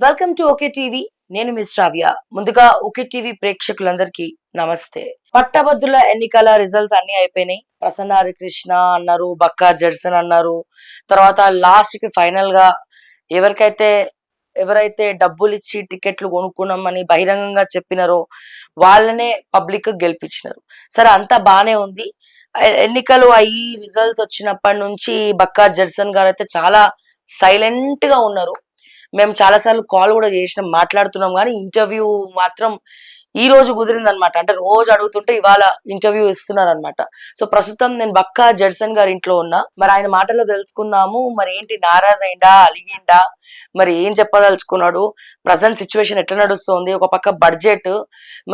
Welcome to okay TV. నేను miss శ్రావ్య. ముందుగా okay TV ప్రేక్షకులందరికీ నమస్తే. పట్టభద్రుల ఎన్నికల రిజల్ట్స్ అన్ని అయిపోయినాయి. ప్రసన్న హరికృష్ణ అన్నారు, బక్కా జడ్సన్ అన్నారు. తర్వాత లాస్ట్ కి ఫైనల్ గా ఎవరికైతే ఎవరైతే డబ్బులు ఇచ్చి టికెట్లు కొనుక్కున్నామని బహిరంగంగా చెప్పినారో వాళ్ళనే పబ్లిక్ గెలిపించినారు. సరే, అంతా బానే ఉంది. ఎన్నికలు అయ్యి రిజల్ట్స్ వచ్చినప్పటి నుంచి బక్కా జడ్సన్ గారు అయితే చాలా సైలెంట్ గా ఉన్నారు. మేము చాలా సార్లు కాల్ కూడా చేసినాం, మాట్లాడుతున్నాం, కానీ ఇంటర్వ్యూ మాత్రం ఈ రోజు కుదిరింది అనమాట. అంటే రోజు అడుగుతుంటే ఇవాళ ఇంటర్వ్యూ ఇస్తున్నారు అనమాట. సో ప్రస్తుతం నేను బక్కా జడ్సన్ గారి ఇంట్లో ఉన్నా. మరి ఆయన మాటల్లో తెలుసుకుందాము, మరి ఏంటి, నారాజ్ అయిందా, అలిగిండా, మరి ఏం చెప్పదలుచుకున్నాడు, ప్రజెంట్ సిచ్యువేషన్ ఎట్లా నడుస్తుంది, ఒక పక్క బడ్జెట్,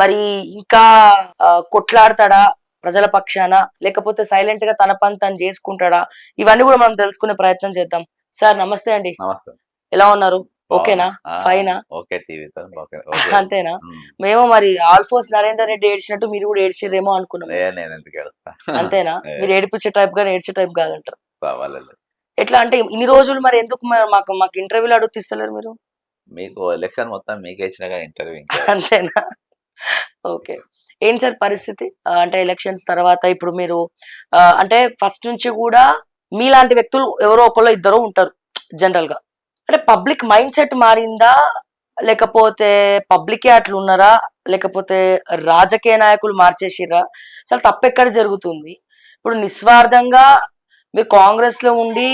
మరి ఇంకా కొట్లాడతాడా ప్రజల పక్షాన, లేకపోతే సైలెంట్ గా తన పని తను చేసుకుంటాడా, ఇవన్నీ కూడా మనం తెలుసుకునే ప్రయత్నం చేద్దాం. సార్ నమస్తే అండి. నమస్తే. ఎలా ఉన్నారు? ఓకేనా? ఫైనా? ఓకే టీవీతో అంతేనా? మేము మరి ఆల్ఫోస్ట్ నరేందర్ రెడ్డి ఏడ్చినట్టు మీరు కూడా ఏడ్చిరేమో అనుకున్నాం. నేను ఎందుకు వెళ్తా అంతేనా? మీరు ఏడిపించే టైప్ గా ఏడ్చే టైప్ కాదంటారు. కావాలి. ఎట్లా అంటే ఇన్ని రోజులు మరి ఎందుకు మాకు మాకు ఇంటర్వ్యూలు అడుగుతిస్తలేరు మీరు? మీకు ఎలక్షన్ మొత్తం మీకే ఇచ్చిన ఇంటర్వ్యూ అంతేనా? ఓకే. ఏంటి సార్ పరిస్థితి? అంటే ఎలక్షన్స్ తర్వాత ఇప్పుడు మీరు అంటే ఫస్ట్ నుంచి కూడా మీలాంటి వ్యక్తులు ఎవరో ఒకళ్ళు ఇద్దరు ఉంటారు జనరల్ గా. అంటే పబ్లిక్ మైండ్ సెట్ మారిందా, లేకపోతే పబ్లికే అట్లా ఉన్నారా, లేకపోతే రాజకీయ నాయకులు మార్చేసిరా? అసలు తప్పెక్కడ జరుగుతుంది? ఇప్పుడు నిస్వార్థంగా మీరు కాంగ్రెస్ లో ఉండి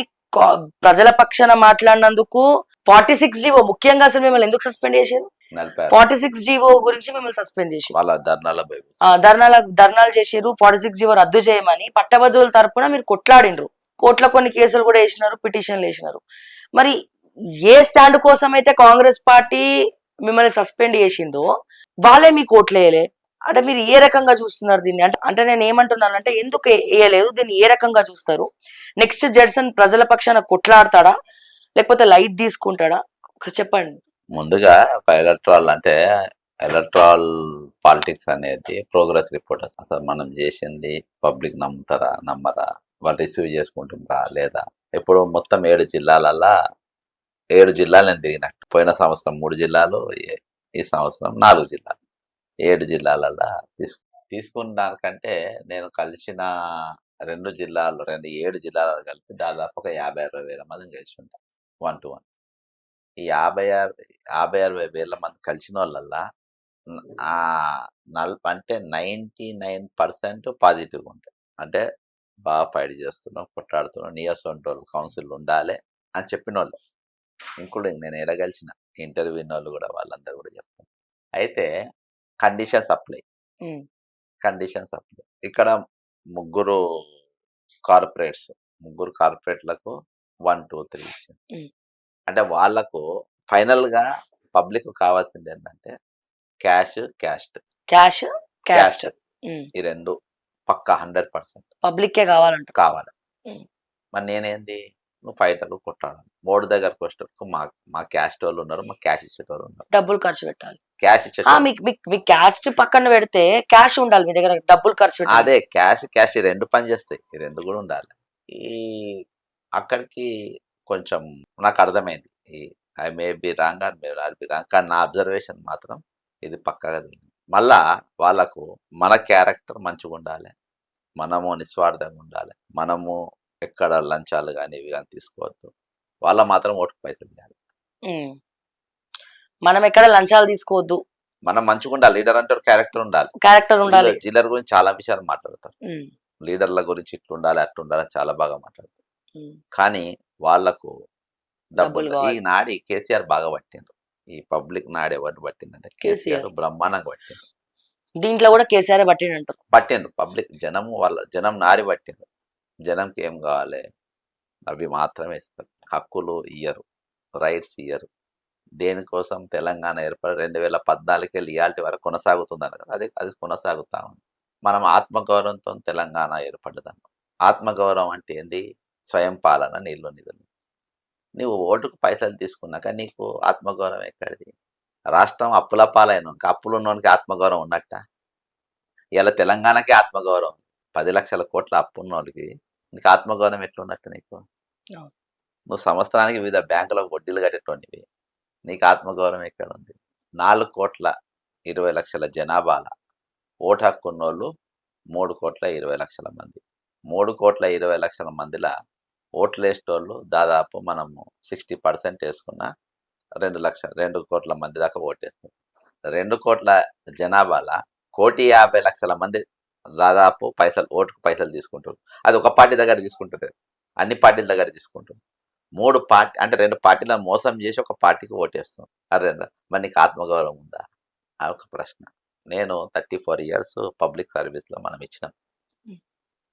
ప్రజల పక్షాన మాట్లాడినందుకు 46 జీవో, ముఖ్యంగా అసలు మిమ్మల్ని ఎందుకు సస్పెండ్ చేశారు? 46 జీవో గురించి మిమ్మల్ని సస్పెండ్ చేసి ధర్నాలు చేసారు. 46 జీవో రద్దు చేయమని పట్టభద్రుల తరపున మీరు కొట్లాడిండ్రు. కోర్టులో కొన్ని కేసులు కూడా వేసినారు, పిటిషన్లు వేసినారు. మరి ఏ స్టాండ్ కోసం అయితే కాంగ్రెస్ పార్టీ మిమ్మల్ని సస్పెండ్ చేసిందో వాళ్ళే మీకు ఓట్లేయలే. అంటే మీరు ఏ రకంగా చూస్తున్నారు దీన్ని? అంటే నేను ఏమంటున్నానంటే, ఎందుకు వేయలేదు, దీన్ని ఏ రకంగా చూస్తారు? నెక్స్ట్ జడ్సన్ ప్రజల పక్షాన కొట్లాడతాడా, లేకపోతే లైట్ తీసుకుంటాడా? ఒకసారి చెప్పండి. ముందుగా ఎలక్ట్రాల్ పాలిటిక్స్ అనేది ప్రోగ్రెస్ రిపోర్ట్. అసలు మనం చేసింది పబ్లిక్ నమ్ముతారా నమ్మరా, వాళ్ళు రిసీవ్ చేసుకుంటుందా లేదా. ఇప్పుడు మొత్తం 7 జిల్లాలల్లా 7 జిల్లాలు నేను తిరిగినట్టు. పోయిన సంవత్సరం 3 జిల్లాలు, ఈ సంవత్సరం 4 జిల్లాలు. 7 జిల్లాలల్లా తీసుకున్న దానికంటే నేను కలిసిన 7 జిల్లాలు కలిపి దాదాపు ఒక 50-60 వేల మందిని కలిసి ఉంటాం 1 to 1. ఈ 50-60 వేల మంది కలిసిన వాళ్ళల్లా అంటే 99% పాజిటివ్గా ఉంటాయి. అంటే బాగా ఫైట్ చేస్తున్నాం, కొట్లాడుతున్నాం, నియోజకవర్గ కౌన్సిల్ ఉండాలి అని చెప్పిన వాళ్ళు, ఇంక్లూడింగ్ నేను ఎడగలిసిన ఇంటర్వ్యూ వాళ్ళు కూడా, వాళ్ళందరూ కూడా చెప్తాను. అయితే కండిషన్స్ అప్లై. ఇక్కడ ముగ్గురు కార్పొరేట్లకు 1, 2, 3 ఇచ్చింది. అంటే వాళ్లకు ఫైనల్ గా పబ్లిక్ కావాల్సింది ఏంటంటే క్యాస్ట్ ఈ రెండు పక్కా 100% పబ్లిక్ కావాలి. మరి నేనేంది, నువ్వు ఫైటర్లు కొట్టాలి. బోర్డు దగ్గరకు వచ్చేటప్పుడు మా క్యాస్ట్ వాళ్ళు ఉన్నారు, మా క్యాష్ ఇచ్చేటోళ్ళు ఉన్నారు, డబ్బులు ఖర్చు పెట్టాలి. క్యాష్ మీ క్యాస్ట్ పక్కన పెడితే క్యాష్ ఉండాలి మీ దగ్గర, డబ్బులు ఖర్చు పెట్టాలి. అదే క్యాష్ ఈ రెండు పని చేస్తాయి, ఈ రెండు కూడా ఉండాలి. అక్కడికి కొంచెం నాకు అర్థమైంది, I may be wrong or may not be wrong, కానీ నా అబ్జర్వేషన్ మాత్రం ఇది పక్కగా తెలియదు. మళ్ళా వాళ్ళకు మన క్యారెక్టర్ మంచిగా ఉండాలి, మనము నిస్వార్థంగా ఉండాలి, మనము ఎక్కడ లంచాలు కానీ ఇవి కానీ తీసుకోవద్దు, వాళ్ళ మాత్రం ఓటుకు పైసలు ఇవ్వాలి. మనం ఎక్కడ లంచాలు తీసుకోవద్దు, మనం మంచిగా ఉండాలి. లీడర్ అంటే క్యారెక్టర్ ఉండాలి. లీడర్ గురించి చాలా విషయాలు మాట్లాడతారు, లీడర్ల గురించి ఇట్లుండాలి అట్లుండాలి చాలా బాగా మాట్లాడతారు. కానీ వాళ్లకు డబ్బులు, ఈ నాడి కేసీఆర్ బాగా పట్టిండ్రు. ఈ పబ్లిక్ నాడి ఎవరిని పట్టిందంటే కేసీఆర్ బ్రహ్మాండంగా పట్టిండ్రు. దీంట్లో కూడా కేసీఆర్ పట్టిండ్రు. పబ్లిక్ జనం నాడి పట్టిండ్రు. జనంకి ఏం కావాలి అవి మాత్రమే ఇస్తారు, హక్కులు ఇయ్యరు, రైట్స్ ఇయ్యరు. దేనికోసం తెలంగాణ ఏర్పడి 2014 ఇయాల్టి వరకు కొనసాగుతుందన్న కదా, అది కొనసాగుతా ఉంది. మనం ఆత్మగౌరవంతో తెలంగాణ ఏర్పడ్డదన్న. ఆత్మగౌరవం అంటే ఏంది? స్వయం పాలన, నీళ్ళు నిధులు. నువ్వు ఓటుకు పైసలు తీసుకున్నాక నీకు ఆత్మగౌరవం ఎక్కడిది? రాష్ట్రం అప్పుల పాలైన అప్పులు ఉన్నోనికి ఆత్మగౌరవం ఉన్నట్ట? ఇలా తెలంగాణకే ఆత్మగౌరవం, 10 లక్షల కోట్ల అప్పు ఉన్నోళ్ళకి నీకు ఆత్మగౌరవం ఎట్లున్నట్టు? నువ్వు సంవత్సరానికి వివిధ బ్యాంకులకు వడ్డీలు కట్టేటోనివి, నీకు ఆత్మగౌరవం ఎక్కడ ఉంది? 4,20,00,000 జనాభాల ఓటు హక్కు ఉన్నోళ్ళు 3,20,00,000 మంది. 3,20,00,000 మందిల ఓట్లేసేటోళ్ళు దాదాపు మనము 60% వేసుకున్న 2,00,000 మంది దాకా ఓటేస్తారు. 2,00,00,000 జనాభాల 1,50,00,000 మంది దాదాపు ఓటుకు పైసలు తీసుకుంటారు. అది ఒక పార్టీ దగ్గర తీసుకుంటలేదు. అన్ని పార్టీల దగ్గర తీసుకుంటారు. 3 పార్టీ అంటే 2 పార్టీలను మోసం చేసి ఒక పార్టీకి ఓటేస్తాం. అర్థమైందా? మరి నీకు ఆత్మగౌరవం ఉందా? ఆ ఒక ప్రశ్న. నేను 34 ఇయర్స్ పబ్లిక్ సర్వీస్‌లో మనం ఇచ్చినాం. హ్మ్.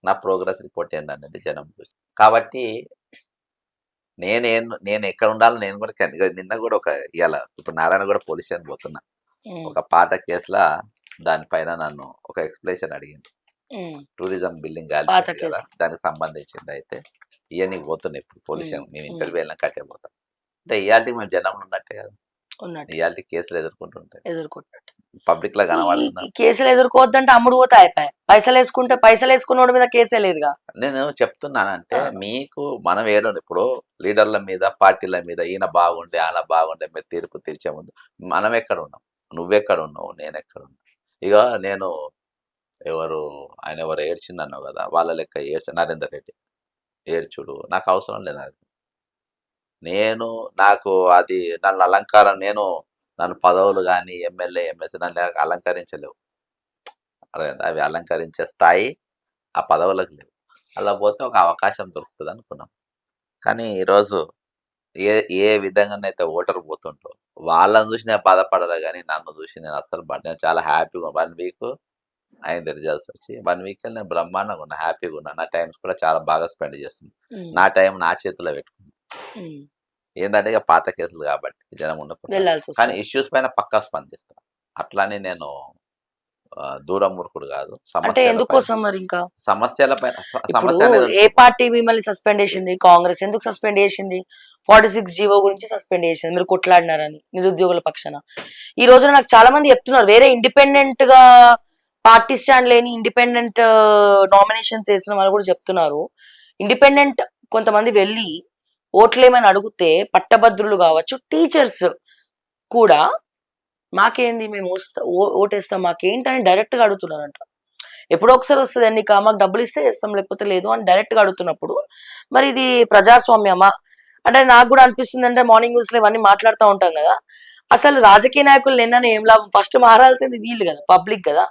నా ప్రోగ్రెస్ రిపోర్ట్ ఏందనేది జనం చూసి. కాబట్టి నేను ఎక్కడ ఉండాలో నేను కూడా నిన్న కూడా ఇయాల ఇప్పుడు నారాయణగూడ పోలీస్ స్టేషన్ పోతున్నా. హ్మ్. ఒక పాత కేసుల దానిపైన నన్ను ఒక ఎక్స్‌ప్లనేషన్ అడిగింది. హ్మ్. టూరిజం బిల్డింగ్ పాత కాలిపోయింది కదా! కేసు. దానికి సంబంధించింది అయితే ఇయన్నీ పోతున్నా ఇప్పుడు పోలీస్ హ్మ్. స్టేషన్ మేము హ్మ్. ఇంటర్వ్యూ వెళ్ళినాక అటే పోతాం. అంటే ఇయాల్టికి మేము జనంలో ఉన్నట్టే కదా! ఉన్నట్టు ఇయాల్టికి కేసులు ఎదుర్కొంటుంటే ఎదుర్కొంటాడు. పబ్లిక్‌లో ఈ కనబడుతున్నాం. ఈ కేసులు ఎదుర్కోవద్దంటే అమ్ముడు పోతే అయిపాయే. పైసలేసుకున్నోడి మీద కేసే లేదుగా. నేను చెప్తున్నానంటే ఆ! మీకు మనం ఇప్పుడు లీడర్ల మీద, పార్టీల మీద ఈయన బాగుండే, ఆన బాగుండే మీరు తీర్పు తీర్చే ముందు మనం ఎక్కడున్నాం? నువ్వెక్కడున్నావు? నేనెక్కడున్నా? ఇగ నేను ఎవరు ఆయన ఎవరో ఏడ్చిందన్నావు గదా! వాళ్ళ లెక్క నరేందర్ రెడ్డి ఏడ్చుడు నాకవసరం లేదది. నాకు అది నన్ను నన్ను పదవులు గాని, ఎమ్మెల్యే, ఎంఎల్సీ నన్ను అలంకరించలేవు. అర్థమైందా? అవి అలంకరించే స్థాయి ఆ పదవులకు లేవు. అలా పోతే ఒక అవకాశం దొరుకుతదనుకున్నాం. కానీ ఈరోజు ఏ ఏ విధంగానైతే ఓటరు పోతుండ్రో, వాళ్ళని చూసి నేను బాధపడలే గానీ, నన్ను చూసి నేను అస్సలు నేను చాలా హ్యాపీగా 1 వీక్ అయింది రిజల్ట్స్ వచ్చి. 1 వీక్‌లో నేను బ్రహ్మాండంగున్నా, హ్యాపీగున్నా. నా టైమ్స్ కూడా చాలా బాగా స్పెండ్ చేస్తున్నా. హ్మ్. నా టైం నా చేతిలో పెట్టుకున్నా. హ్మ్. ఏందంటే ఇక పాత కేసులు కాబట్టి జనం ఉండకుండా. కానీ వెళ్ళాల్సొస్తది. ఇష్యూస్ పైన పక్కా స్పందిస్తా. అట్లని నేను దూరం మూర్ఖుడు కాదు. అంటే ఎందుకోసం మరింకా? సమస్యల పైన ఇప్పుడు సమస్య అనేది ఏ ఉంటుంది. పార్టీ మిమ్మల్ని సస్పెండ్ చేసింది? కాంగ్రెస్ ఎందుకు సస్పెండ్ చేసింది? 46 జీవో గురించి సస్పెండ్ చేసింది. మీరు కొట్లాడినారని నిరుద్యోగుల పక్షాన. ఈ రోజున నాకు చాలా మంది చెప్తున్నారు. వేరే ఇండిపెండెంట్‌గా పార్టీ స్టాండ్ లేని ఇండిపెండెంట్ నామినేషన్స్ ఏసిన వాళ్ళు కూడా చెప్తున్నారు. ఇండిపెండెంట్ కొంతమంది వెళ్లి ఓట్లేమని అడిగితే పట్టభద్రులు కావచ్చు, టీచర్స్ కూడా మాకేంది మేము ఓటేస్తాం మాకేంటని డైరెక్ట్‌గా అడుగుతున్నారంట. ఎప్పుడో ఒకసారి వస్తది ఎన్నిక. మాకు డబ్బులిస్తే చేస్తాం లేకపోతే లేదు అని డైరెక్ట్‌గా అడుగుతున్నప్పుడు, మరి ఇది ప్రజాస్వామ్యమా? అంటే నాకు గూడా అనిపిస్తుందంటే మార్నింగ్ న్యూస్‌లో ఇవన్నీ మాట్లాడుతా ఉంటాం గదా! అసలు రాజకీయ నాయకులు నిన్ననే ఏం లాభం? ఫస్ట్ మారాల్సింది వీళ్ళు గదా! పబ్లిక్ గదా!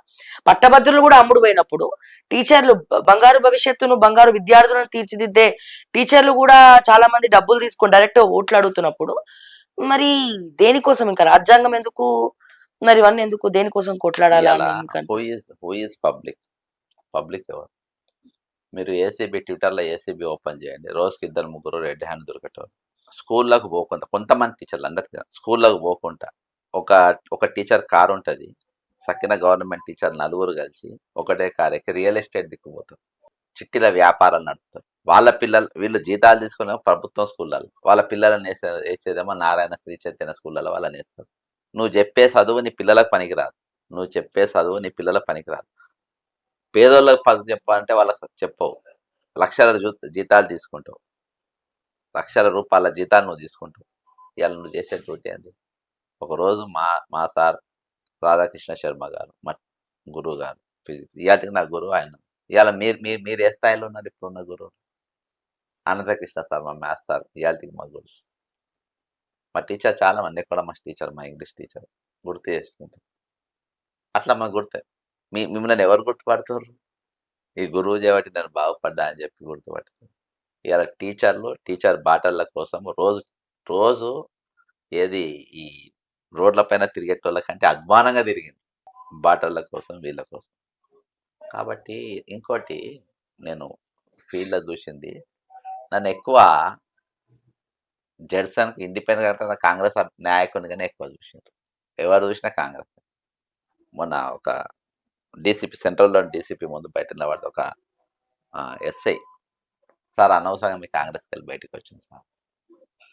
పట్టభద్రులు గూడా అమ్ముడు పోయినప్పుడు, టీచర్లు బంగారు భవిష్యత్తును, బంగారు విద్యార్థులను తీర్చిదిద్దే టీచర్లు గూడా చాలా మంది డబ్బులు తీసుకొని డైరెక్ట్ ఓట్లు అడుగుతున్నప్పుడు, మరి దేనికోసం ఇంకా రాజ్యాంగం ఎందుకు? మరి ఇవన్నీ ఎందుకు? దేనికోసం కొట్లాడాలా ఇయాల అని మీకు అనిపిస్తుంది? Who is public? పబ్లిక్ ఎవరు? మీరు ట్విట్టర్‌లో ఏసీబీ ఓపెన్ చేయండి. రోజుకి ఇద్దరు, ముగ్గురు రెడ్ హ్యాండ్ దొరికేటోళ్ళు. స్కూల్‌లకు పోకుండా కొంతమంది టీచర్లు అందరికి కాదు. స్కూల్‌లకు పోకుండా ఒక ఒక టీచర్ కార్ ఉంటది. సక్కిన గవర్నమెంట్ టీచర్ నలుగురు కలిసి ఒకటే కార్ ఎక్కి రియల్ ఎస్టేట్ దిక్కు పోతారు. చిట్టీల వ్యాపారాలు నడుపుతారు. వీళ్ళు జీతాలు తీసుకునేమో ప్రభుత్వం స్కూళ్ళలో. వాళ్ళ పిల్లలని ఏసేదేమో నారాయణ, శ్రీ చైతన్య స్కూళ్ళలో వాళ్ళనేస్తారు. నువ్వు చెప్పే చదువు నీ పిల్లలకు పనికిరాదు. నువ్వు చెప్పే చదువు నీ పిల్లలకు పనికిరాదు. పేదోళ్ళకి చెప్పాలంటే వాళ్ళకి చెప్పవు. లక్షల జీతాలు తీసుకుంటావు. లక్షల రూపాయల జీతాలు నువ్వు తీసుకుంటావు. ఇయాల నువ్వు చేసే డ్యూటీ ఏంది? ఒకరోజు మా మా సార్ రాధాకృష్ణ శర్మ గారు, మా గురువు గారు ఫిజిక్స్. ఇయాలటికి నా గురువు ఆయన. ఇయాల మీరు మీరు మీరు ఏ స్థాయిలో ఉన్నారు ఇప్పుడున్న గురువు? అనంతకృష్ణ సార్ మా మ్యాథ్స్ సార్ ఇయాలటికి మా గురువు. మా టీచర్ చాలా మంది ఎక్కడ మా టీచర్ మా ఇంగ్లీష్ టీచర్ గుర్తు చేసుకుంటాం. అట్లా మాకు మిమ్మల్ని ఎవరు గుర్తుపడుతుర్రు? ఈ గురువు చేయబట్టి నేను బాగుపడ్డా అని చెప్పి గుర్తుపట్టుకున్నారు. ఇయాల టీచర్ బాటల కోసం రోజు రోజు ఏది ఈ రోడ్ల పైన తిరిగేటోళ్ళ కంటే అధ్వానంగా తిరిగింది. బాటల కోసం, వీళ్ళ కోసం. కాబట్టి ఇంకోటి నేను ఫీల్డ్‌లో చూసింది నన్నెక్కువ జడ్సన్‌కి ఇండిపెండెంట్‌గా కన్నా కాంగ్రెస్ నాయకునిగానే ఎక్కువ చూసిండ్రు. ఎవరు చూసినా కాంగ్రెస్. మొన్న ఒక డీసీపీ సెంట్రల్‌లోని డీసీపీ ముందు బయట నిలబడ్డ ఒక ఎస్ఐ సార్ అనవసరంగా మీ కాంగ్రెస్‌కెళ్ళి బయటికొచ్చింది సార్.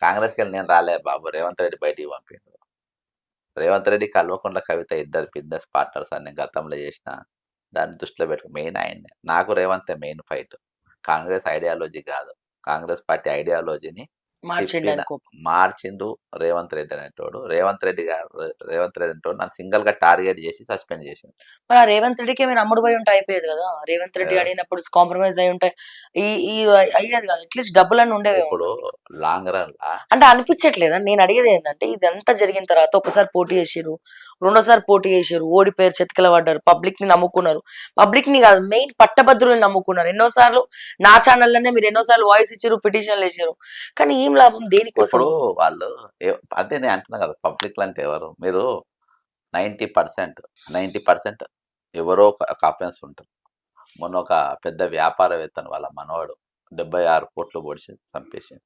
కాంగ్రెస్‌కెళ్ళి నేను రాలే బాబు రేవంత్ రెడ్డి బయటికి పంపిండు. రేవంత్ రెడ్డి, కల్వకుంట్ల కవిత ఇద్దరు బిజినెస్ పార్ట్నర్స్ అని నేను గతంలో చేసిన. దాన్ని దృష్టిలో పెట్టుకొని మెయిన్ ఆయన్నే. నాకు రేవంతే మెయిన్ ఫైట్. కాంగ్రెస్ ఐడియాలజీ కాదు. కాంగ్రెస్ పార్టీ ఐడియాలజీని మార్చిండు తిప్పిన ఆయన కోపం. మార్చిండు రేవంత్ రెడ్డి అనేటోడు. రేవంత్ రెడ్డి అనేటోడు నన్ను సింగిల్‌గా టార్గెట్ చేసి సస్పెండ్ చేసిండు. మరి ఆ రేవంత్ రెడ్డికే మీరు అమ్ముడు పోయి ఉంటే అయిపోయేది గదా! రేవంత్ రెడ్డి ఎవరు అడిగినప్పుడు కాంప్రమైజ్ అయ్యి ఉంటే ఈ ఈ అయ్యేది గాదు. అట్‌లీస్ట్ డబ్బులన్నా ఉండేవేమో ఇప్పుడు కదా మీకు. లాంగ్ రన్‌ల అంటే అనిపిచ్చట్లేదా? నేను అడిగేదేంటంటే ఇదంతా జరిగిన తర్వాత ఒకసారి పోటీ చేసిర్రు. రెండోసారి పోటీ చేసిర్రు. ఓడిపోయారు. చతికిల పడ్డారు. పబ్లిక్‌ని నమ్ముకున్నారు. పబ్లిక్‌ని గాదు మెయిన్ పట్టభద్రులని నమ్ముకున్నారు. ఎన్నో సార్లు నా ఛానల్‌లోనే మీరు ఎన్నో సార్లు వాయిస్ ఇచ్చిర్రు. పిటిషన్‌లేసిర్రు. కానీ ఏం లాభం? దేనికోసం? ఇప్పుడు వాళ్ళు అదే నేను అంటున్నా కదా! పబ్లిక్‌లో అంటే ఎవరు? మీరు 90%, 90% ఎవరో ఒక అఫెన్స్ ఉంటది. మొన్న ఒక పెద్ద వ్యాపారవేత్తని వాళ్ళ మనవడు 76,00,00,000 పొడిచి చంపేసిండు.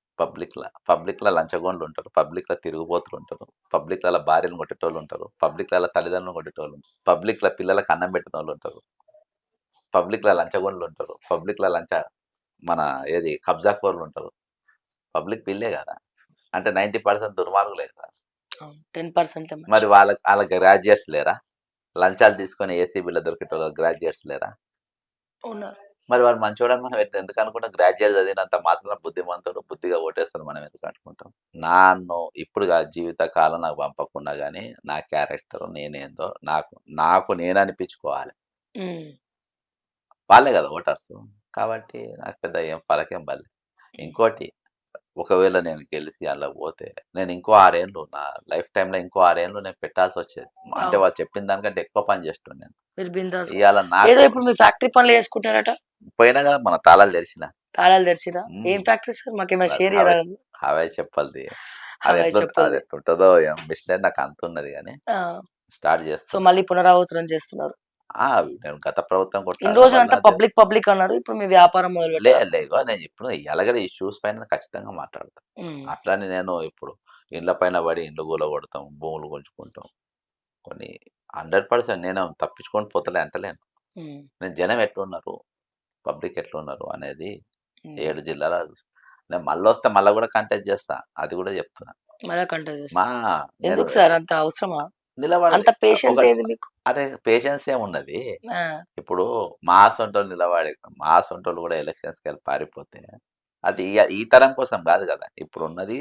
పబ్లిక్‌ల లంచగొండ్లు ఉంటారు. పబ్లిక్‌ల తిరుగుబోతులు ఉంటారు. పబ్లిక్‌ల భార్యను కొట్టేటోళ్ళు ఉంటారు. పబ్లిక్‌ల తల్లిదండ్రులను కొట్టేటోళ్ళు ఉంటారు. పబ్లిక్‌ల పిల్లలకి అన్నం పెట్టినోళ్ళు ఉంటారు. పబ్లిక్‌ల లంచగొండ్లు ఉంటారు. పబ్లిక్‌ల మన ఏది కబ్జాకోర్లు ఉంటారు. పబ్లిక్ వీళ్ళే కదా! అంటే 90% దుర్మార్గులే కదా! అవును. 10% మరి మంచి. ఆళ్ళ గ్రాడ్యుయేట్స్ లేరా? లంచాలు తీసుకొని ఏసీబీలో దొరికేటోళ్ళు గ్రాడ్యుయేట్స్ లేరా? ఉన్నారు. మరి వాడు మంచోడని మనం ఎందుకు అనుకుంటాం? గ్రాడ్యుయేట్ చదివినంత మాత్రాన బుద్ధిమంతుడు, బుద్ధిగా ఓటేస్తాడు మనం ఎందుకు అనుకుంటాం? నన్ను ఇప్పుడు కాదు జీవితకాలం నాకు పంపకున్నా గానీ, నా క్యారెక్టర్ నేనేందో నాకు నేను అనిపించుకోవాలి. హ్మ్. వాళ్ళే కదా ఓటర్సు. కాబట్టి నాకు పెద్ద ఏం ఫరకేం పడలే. ఇంకోటి ఒకవేళ నేను గెలిసి అందులో పోతే నేను ఇంకో 6 ఏళ్ళు నా లైఫ్ టైమ్‌లో ఇంకో 6 ఏళ్ళు నేను పెట్టాల్సొచ్చేది. అంటే అవును. వాళ్ళు చెప్పిన దానికంటే ఎక్కువ పని చేస్తుండే నేను. మీరు బిందాస్‌గా ఇయాల ఏదో నాకు ఇప్పుడు మీ ఫ్యాక్టరీ పనులు చేసుకుంటారట? పోయినా కదా మన తాళాలు తెరిచిన. తాళాలు తెరిచిర్రా? ఏం హ్మ్. Factory sir? మాకేమైనా అది షేర్ హవే చేయరాదండి? హవాయి చెప్పల్ది. హవాయి అది చెప్పులది. ఎట్లుంటదో ఏమో మిషనరీ నాకు అంతున్నది గానీ ఆ! స్టార్ట్ సో, చేస్తున్నా. మళ్ళీ పునరావృతం చేస్తున్నారు. ఆ! నేను గత ప్రభుత్వం ఇన్ని కొట్లాడడం వల్ల రోజులంతా పబ్లిక్ అన్నారు. ఇప్పుడు మీ వ్యాపారం మొదలుపెట్టారన్నారు. ఇగో నేను చెప్తున్నా ఇయాల ఈ షూస్ పైన ఖచ్చితంగా మాట్లాడతా. హ్మ్. అట్లని నేను ఇప్పుడు ఇండ్ల పైన పడి ఇండ్లు కూలగొడతాం, భూములు గుంజుకుంటాం. కొన్ని 100% నేను తప్పించుకొని పోతలే అంటలేను. హ్మ్. నేను జనం ఎట్లున్నారు, పబ్లిక్ ఎట్లున్నారు అనేది హ్మ్. 7 జిల్లాల నేను మళ్ళొస్తే మళ్ళా గూడా కంటెస్ట్ చేస్తా. అది గూడా చెప్తున్నా. మళ్ళా కంటిన్యూ మా చేస్తారు. నేను ఎందుకు సార్ అంత అవసరమా? నిలబడాలి. అంత పేషెన్స్ ఒకటి ఏది మీకు? అరే పేషెన్స్ ఏమున్నది. ఆ! ఇప్పుడు మా అసొంటోళ్ళు నిలబడి మా అసొంటోళ్ళు గూడా ఎలక్షన్స్‌కెళ్ళి పారిపోతే అది ఈ తరం కోసం గాదు గదా! ఇప్పుడున్నది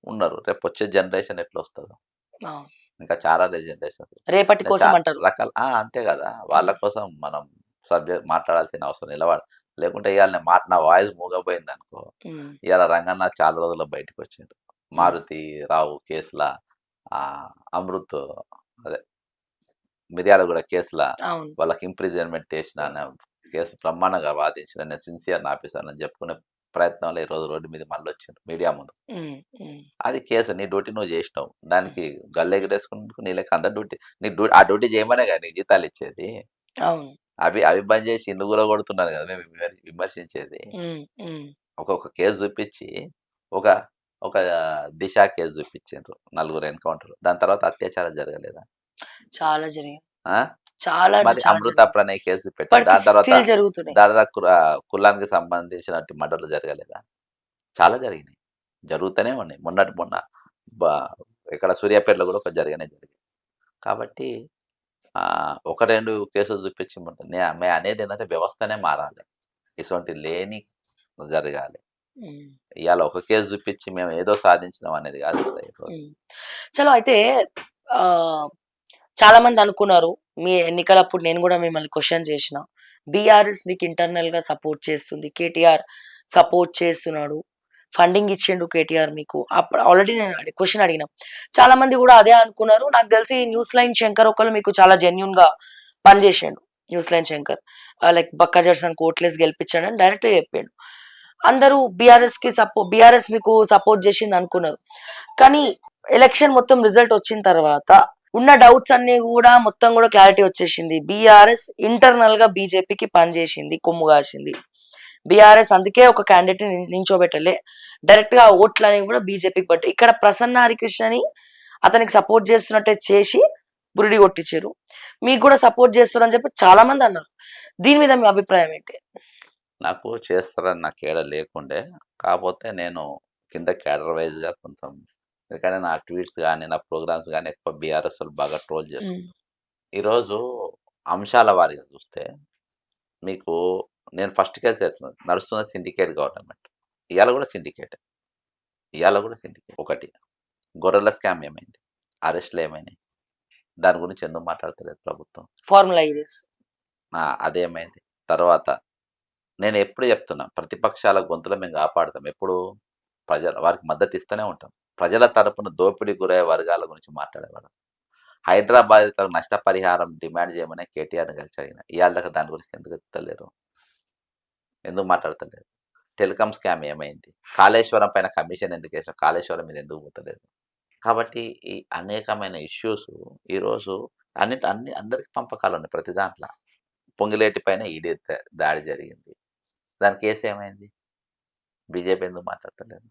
ఉన్నారు. రేపొచ్చే జనరేషన్ ఎట్లొస్తదో. అవును. ఇంకా చాలా జనరేషన్స్. రేపటి నేను కోసం అంటారు. రకాల అంతే గదా! వాళ్ళ హ్మ్. కోసం మనం సబ్జెక్ట్ మాట్లాడాల్సిన అవసరం లేకుంటే ఇయాల నా వాయిస్ మూగపోయిందనుకో, హ్మ్. ఇయాల రంగన్న చాలా రోజుల్లో బయటికొచ్చిండు. హ్మ్. మారుతి రావు కేసుల అమృత్ అదే మిర్యాలగూడ కేసుల అవును. వాళ్ళకి ఇంప్రిజన్మెంట్ చేసిన అనే కేసు బ్రహ్మాండంగా వాదించిన నేను సిన్సియర్ ఆఫీసర్ అని చెప్పుకునే ప్రయత్నంలో ఈరోజు రోడ్డు మీద మళ్ళొచ్చిండు మీడియా ముందు. హ్మ్. హ్మ్. అది కేసు నీ డ్యూటీ నువ్వు చేసినావు. దానికి గల్లెగరేసుకున్నందుకు నీ లెక్క అందరి డ్యూటీ ఆ డ్యూటీ చేయమనే కదా నీకు జీతాలిచ్చేది. అవును. అవి బంద్ చేసి ఇల్లు కూలగొడుతున్నారు కదా మేము విమర్శించేది. హ్మ్. హ్మ్. ఒక్కొక్క కేసు చూపించి ఒక ఒక దిశ కేసు చూపించిండ్రు. నలుగురు ఎన్‌కౌంటర్. దాని తర్వాత అత్యాచారం జరగలేదా? చాలా జరిగాయి. ఆ! చాలా అంటే మరి చాలా అమృత జరిగాయి. ప్రణయ్ కేసు పెట్టారు. ఇప్పటికి దాని తర్వాత స్టిల్ జరుగుతున్నాయి. దాదాపు కులానికి సంబంధించినటువంటి మర్డర్‌లు జరగలేదా? చాలా జరిగినాయి. జరుగుతూనే ఉన్నాయి. మొన్న బ ఇక్కడ సూర్యాపేటలో కూడా ఒకటి జరిగింది. కాబట్టి 1, 2 కేసులు చూపించి మేము అనేదేంటంటే వ్యవస్థనే మారాలి. ఇసొంటివి లేని జరగాలి. హ్మ్. ఇయాల ఒక కేసు చూపించి మేము ఏదో సాధించినాం అనేది కాదు కదా ఈరోజు. హ్మ్. చలో అయితే ఆహ్, చాలా మంది అనుకున్నారు. మీ ఎన్నికలప్పుడు నేను గూడా మిమ్మల్ని క్వెషన్ చేషిన. బీఆర్ఎస్ మీకు ఇంటర్నల్‌గా సపోర్ట్ చేస్తుంది. కేటీఆర్ సపోర్ట్ చేస్తున్నాడు. ఫండింగ్ ఇచ్చిండు కేటీఆర్ మీకు. అప్పుడు ఆల్రెడీ నేను క్వెషన్ అడిగిన. చాలా మంది గూడా అదే అనుకున్నారు. నాకు తెలిసి న్యూస్ లైన్ శంకర్ ఒకళ్ళు మీకు చాలా జెన్యూన్‌గా పని జేషిండు. News line Shankar. లైక్ బక్కా జడ్సన్‌కి ఓట్లేసి గెలిపించాడని డైరెక్ట్‌గా చెప్పిండు. అందరూ బీఆర్ఎస్ మీకు సపోర్ట్ జేషిందనుకున్నారు. కానీ ఎలక్షన్ మొత్తం రిజల్ట్ వచ్చిన తర్వాత ఉన్న డౌట్స్ అన్నీ గూడా మొత్తం గూడా క్లారిటీ వచ్చేసింది. బీఆర్ఎస్ ఇంటర్నల్‌గా బీజేపీకి పనిచేసింది. కొమ్ము కాసింది. బీఆర్ఎస్ అందుకే ఒక క్యాండిడేట్‌ని నించోబెట్టలే. డైరెక్ట్‌గా ఓట్లనేవి గూడా బీజేపీకి పడ్డాయి. ఇక్కడ ప్రసన్న హరికృష్ణని అతనికి సపోర్ట్ చేస్తున్నట్టే చేసి బురిడి కొట్టించిర్రు. మీకు గూడా సపోర్ట్ చేస్తుర్రని చెప్పి చాలా మంది అన్నారు. దీని మీద మీ అభిప్రాయం ఏంటి? నాకు చేస్తారని నాకు ఏడ లేకుండే. కాపోతే నేను కింద క్యాడర్ వైస్‌గా కొంచెం ఎందుకంటే నా ట్వీట్స్ గాని, నా ప్రోగ్రామ్స్ గాని ఎక్కువ బీఆర్ఎసోళ్ళు బాగా ట్రోల్ హ్మ్. చేస్తున్నారు. ఈరోజు అంశాల వారీగా చూస్తే మీకు నేను ఫస్ట్ కేసు చెప్తున్నా. నడుస్తున్న సిండికేట్ గవర్నమెంట్. ఇయాల కూడా సిండికేటే. ఇవాళ కూడా సిండికేట్. ఒకటి గొర్రెల స్కామ్ ఏమైంది? అరెస్టులు ఏమైనాయి? దాని గురించి ఎందుకు మాట్లాడతలేదు ప్రభుత్వం? ఫార్ములా ఇదేస్. అదేమైంది? తర్వాత నేను ఎప్పుడు చెప్తున్నా, ప్రతిపక్షాల గొంతులో మేము కాపాడుతాం. ఎప్పుడు? వారికి మద్దతు ఇస్తూనే ఉంటాం. ప్రజల తరపున దోపిడీకి గురయ్యే వర్గాల గురించి మాట్లాడేవాళ్ళం. హైదరాబాద్‌లో నష్టపరిహారం డిమాండ్ చేయమని కేటీఆర్‌ని కలిసి అడిగిన. ఇవాళ దాకా దాని గురించి ఎందుకు ఎత్తుతలేరు? ఎందుకు మాట్లాడతలేరు? టెలికాం స్కామ్ ఏమైంది? కాళేశ్వరం పైన కమిషన్ ఎందుకు ఏసారు? కాళేశ్వరం మీద ఎందుకు పోతలేదు? కాబట్టి ఈ అనేకమైన ఇష్యూస్ ఈరోజు అందరికి పంపకాలు ఉన్నాయి ప్రతి దాంట్లో. పొంగిలేటి పైన ఈడీ దాడి జరిగింది. దాని కేసు ఏమైంది? బీజేపీ ఎందుకు మాట్లాడతలేదు?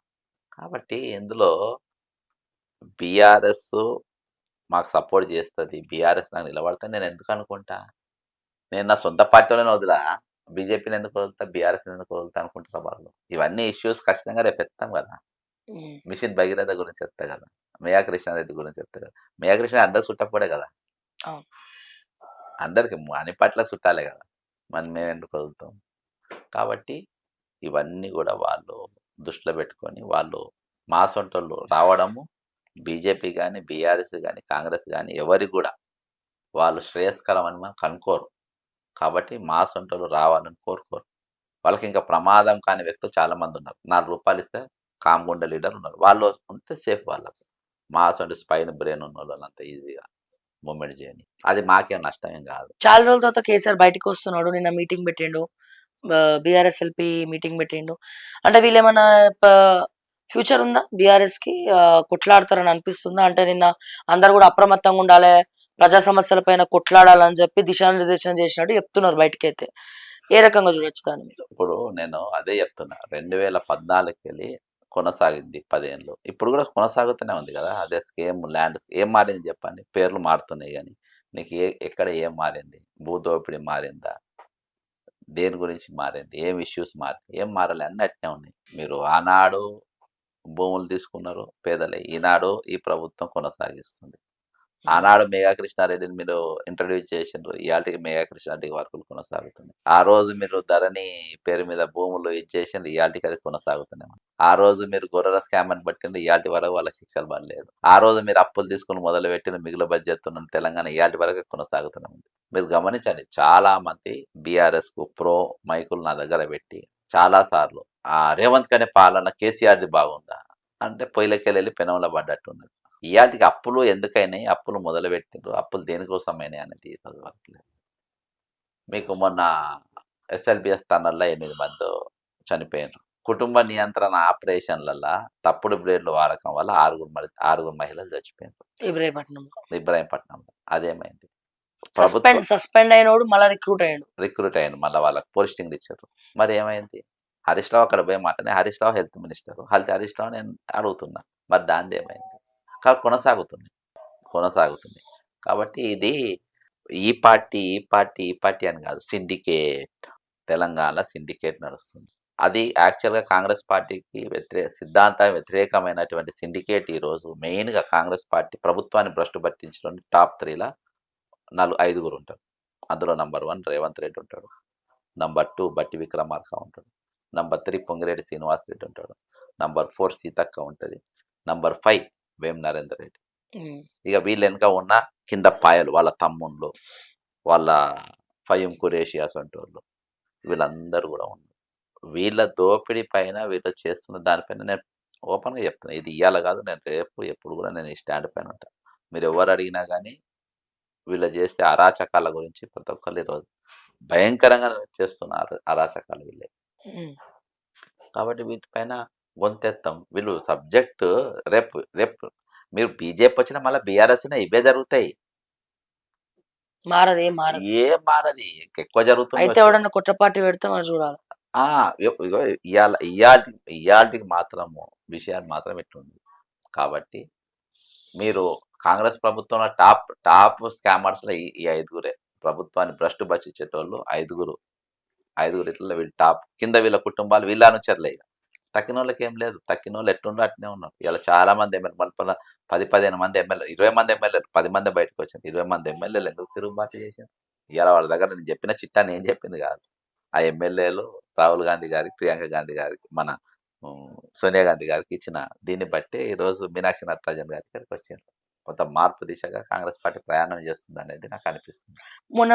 కాబట్టి ఇందులో బీఆర్ఎస్ మాకు సపోర్ట్ చేస్తది. బీఆర్ఎస్ నాకు నిలబడతది నేను ఎందుకు అనుకుంటా? నేను నా సొంత పార్టీలోనే వదిలా. బీజేపీని ఎందుకు వదులుతా? బీఆర్ఎస్‌ని ఎందుకు వదులుతా అనుకుంటారా వాళ్ళు? ఇవన్నీ ఇష్యూస్ ఖచ్చితంగా రేపు ఎత్తాం కదా! హ్మ్. మిషన్ భగీరథ గురించి చెప్తా కదా! మేయా కృష్ణారెడ్డి గురించి చెప్తా కదా! మేయా కృష్ణ అందరికి చుట్టపోడే కదా! అవును. అందరికి అన్ని పార్టీలకు చుట్టాలే కదా! మరి మేము ఎందుకు వదులుతాం? కాబట్టి ఇవన్నీ కూడా వాళ్ళు దృష్టిలో పెట్టుకొని వాళ్ళు మా సొంటోళ్ళు రావడము బీజేపీ గాని, బీఆర్ఎస్ గాని, కాంగ్రెస్ గాని ఎవరికి కూడా వాళ్ళు శ్రేయస్కరం అని మనం కనుక్కోరు. కాబట్టి మా సొంటోళ్ళు రావాలని కోరుకోరు. వాళ్ళకి ఇంకా ప్రమాదం కాని వ్యక్తులు చాలా మంది ఉన్నారు. రూ. 4 ఇస్తే కామ్‌గా ఉండే లీడర్ ఉన్నారు. వాళ్ళు ఉంటే సేఫ్ వాళ్ళకు. మా అసంటి స్పైన్ బ్రెయిన్ ఉన్నోళ్ళని అంత ఈజీగా మూవ్‌మెంట్ చేయని. అది మాకేం నష్టమేం కాదు. చాలా రోజుల తర్వాత కేసీఆర్ బయటికొస్తున్నాడు. నిన్న మీటింగ్ పెట్టిండు. బీఆర్ఎస్ ఎల్పీ మీటింగ్ పెట్టిండు. అంటే వీళ్ళేమన్నా ప ఫ్యూచర్ ఉందా బీఆర్ఎస్‌కి? కొట్లాడతారని అనిపిస్తుందా? అంటే నిన్న అందరూ గూడా అప్రమత్తంగా ఉండాలే, ప్రజా సమస్యల పైన కొట్లాడాలని చెప్పి దిశానిర్దేశం చేసినట్టు చెప్తున్నారు బయటికైతే. ఏ రకంగా చూడొచ్చు దాన్ని మీరు? ఇప్పుడు నేను అదే చెప్తున్నా. 2014కెళ్ళి కొనసాగింది 10 ఏళ్ళు. ఇప్పుడు కూడా కొనసాగుతూనే ఉంది కదా! అదే స్కేమ్ ల్యాండ్ ఏం మారింది చెప్పండి? పేర్లు మారుతున్నాయి గానీ, నీకు ఎక్కడ ఏం మారింది? భూదోపిడి మారిందా? దేని గురించి మారింది? ఏం ఇష్యూస్ మారాయి? ఏం మారలే అన్నీ అట్నే ఉన్నాయి. మీరు ఆనాడు భూములు తీసుకున్నారు పేదలే. ఈనాడు ఈ ప్రభుత్వం కొనసాగిస్తుంది. ఆనాడు మేఘా కృష్ణారెడ్డిని మీరు ఇంట్రడ్యూస్ చేసిండ్రు. ఇయాల్టికి మేఘా కృష్ణారెడ్డి వర్కులు కొనసాగుతున్నాయి. ఆ రోజు మీరు ధరణి పేరు మీద భూములు ఇచ్చేసిండ్రు. ఇయాల్టికి అది కొనసాగుతూనే ఉంది. ఆ రోజు మీరు గొర్రెల స్కామ్ అని పట్టిండ్రు. ఇయాల్టి వరకు వాళ్ళ శిక్షలు పడలేదు. ఆ రోజు మీరు అప్పులు తీసుకొని మొదలుపెట్టిన మిగులు బడ్జెట్ ఉన్న తెలంగాణ ఇయాల్టి వరకు కొనసాగుతూనే ఉంది. మీరు గమనించండి చాలా మంది బీఆర్ఎస్‌కు ప్రో మైకులు నా దగ్గర పెట్టి చాలా సార్లు రేవంత్ అనే పాలన కేసీఆర్‌ది బాగుందా? అంటే పొయ్యిలకెళ్ళి పెనంలో పడ్డట్టున్నది. ఇయాల్టికి అప్పులు ఎందుకైనాయి? అప్పులు మొదలుపెట్టిండ్రు. అప్పులు దేనికోసమైనాయి అనేది చదవట్లేదు. మీకు మొన్న ఎస్ఎల్బిఎస్ టన్నల్‌లో 8 మందో చనిపోయిండ్రు. కుటుంబ నియంత్రణ ఆపరేషన్‌లల్ల తప్పుడు బ్లేడ్లు వాడకం వల్ల ఆరుగురు మహిళలు చచ్చిపోయిండ్రు. ఇబ్రహీంపట్నంలో. ఇబ్రాహీంపట్నంలో. అదేమైంది? ప్రభుత్వం సస్పెండ్ అయినోడు మళ్ళా రిక్రూట్ అయ్యిండు. రిక్రూట్ అయ్యిండు. మళ్ళా వాళ్ళకి పోస్టింగ్‌లు ఇచ్చారు. మరి ఏమైంది? హరీష్ రావు అక్కడ పోయి హరీష్ రావు హెల్త్ మినిస్టర్. హరీష్ రావు నేను అడుగుతున్నా. మరి దానిదేమైంది? కొనసాగుతుంది. కొనసాగుతుంది. కాబట్టి ఇది ఈ పార్టీ, ఈ పార్టీ, ఈ పార్టీ అని కాదు. సిండికేట్. తెలంగాణలో సిండికేట్ నడుస్తుంది. అది యాక్చువల్‌గా కాంగ్రెస్ పార్టీకి సిద్ధాంత వ్యతిరేకమైనటువంటి సిండికేట్ ఈరోజు మెయిన్‌గా కాంగ్రెస్ పార్టీ ప్రభుత్వాన్ని భ్రష్టు పట్టించడంలో టాప్ 3ల ఐదుగురు ఉంటారు. అందులో నంబర్ 1 రేవంత్ రెడ్డి ఉంటాడు. నంబర్ 2 బట్టి విక్రమార్క ఉంటాడు. నంబర్ 3 పొంగిరెడ్డి శ్రీనివాసరెడ్డి ఉంటాడు. నంబర్ 4 సీతక్క ఉంటది. నంబర్ 5 వేం నరేందర్ రెడ్డి. హ్మ్. ఇక వీళ్ళెనక ఉన్న కింద పాయలు వాళ్ళ తమ్ముళ్ళు, వాళ్ళ ఫహీం ఖురేషి అసంటోళ్ళు వీళ్ళందరూ కూడా ఉన్నారు. వీళ్ళ దోపిడీ పైన వీళ్ళు చేస్తున్న దానిపైన నేను ఓపెన్‌గా చెప్తున్నా. ఇది ఇయ్యాల కాదు నేను రేపు ఎప్పుడు కూడా నేను ఈ స్టాండ్ పైన ఉంటా. మీరు ఎవరు అడిగినా గానీ వీళ్ళు చేసే అరాచకాల గురించి ప్రతి ఒక్కళ్ళు ఈరోజు భయంకరంగా చేస్తున్నారు అరాచకాలు వీళ్ళే. హ్మ్. కాబట్టి వీటిపైన గొంతెత్తాం. వీళ్ళు సబ్జెక్ట్ రేపు రేపు మీరు బీజేపీ వచ్చినా మళ్ళా బీఆర్ఎస్‌నే ఇవే జరుగుతాయి. ఏం మారదు. ఏం మారది. ఇంకెక్కువ అయితే జరుగుతుండొచ్చు. ఎవడన్నా కొత్త పార్టీ పెడితే మనం చూడాలి. ఆ! ఇగో ఇయాల్టికి మాత్రము విషయాలు మాత్రం ఇట్లుంది. కాబట్టి మీరు కాంగ్రెస్ ప్రభుత్వంలో టాప్ స్కామర్స్‌లో ఈ ఐదుగురే. ప్రభుత్వాన్ని భ్రష్టు పట్టించేటోళ్ళు ఐదుగురు. ఐదుగురు ఇట్లలో వీళ్ళు టాప్. కింద వీళ్ళ కుటుంబాలు వీళ్ళ అనుచరులే ఇగ. తక్కినోళ్ళకేం లేదు. తక్కినోళ్ళు ఎట్లుండో అట్నే ఉన్నారు. ఇయాల చాలా మంది ఎమ్మెల్యేలు మల్పన 10, 15 మంది ఎమ్మెల్యేలు 20 మంది ఎమ్మెల్యేలు 10 మందే బయటకొచ్చారు. 20 మంది ఎమ్మెల్యేలు ఎందుకు తిరుగుబాటు చేశారు? ఇయాల వాళ్ళ దగ్గర నేను చెప్పిన చిట్టా నేను చెప్పింది కాదు. ఆ ఎమ్మెల్యేలు రాహుల్ గాంధీ గారికి, ప్రియాంక గాంధీ గారికి, మన సోనియా గాంధీ గారికి ఇచ్చిన దీన్ని బట్టి ఈరోజు మీనాక్షి నటరాజన్ గారి దగ్గరికి వచ్చింది. కొంత మార్పు దిశగా కాంగ్రెస్ పార్టీ ప్రయాణం చేస్తుందనేది నాకు అనిపిస్తుంది. మొన్న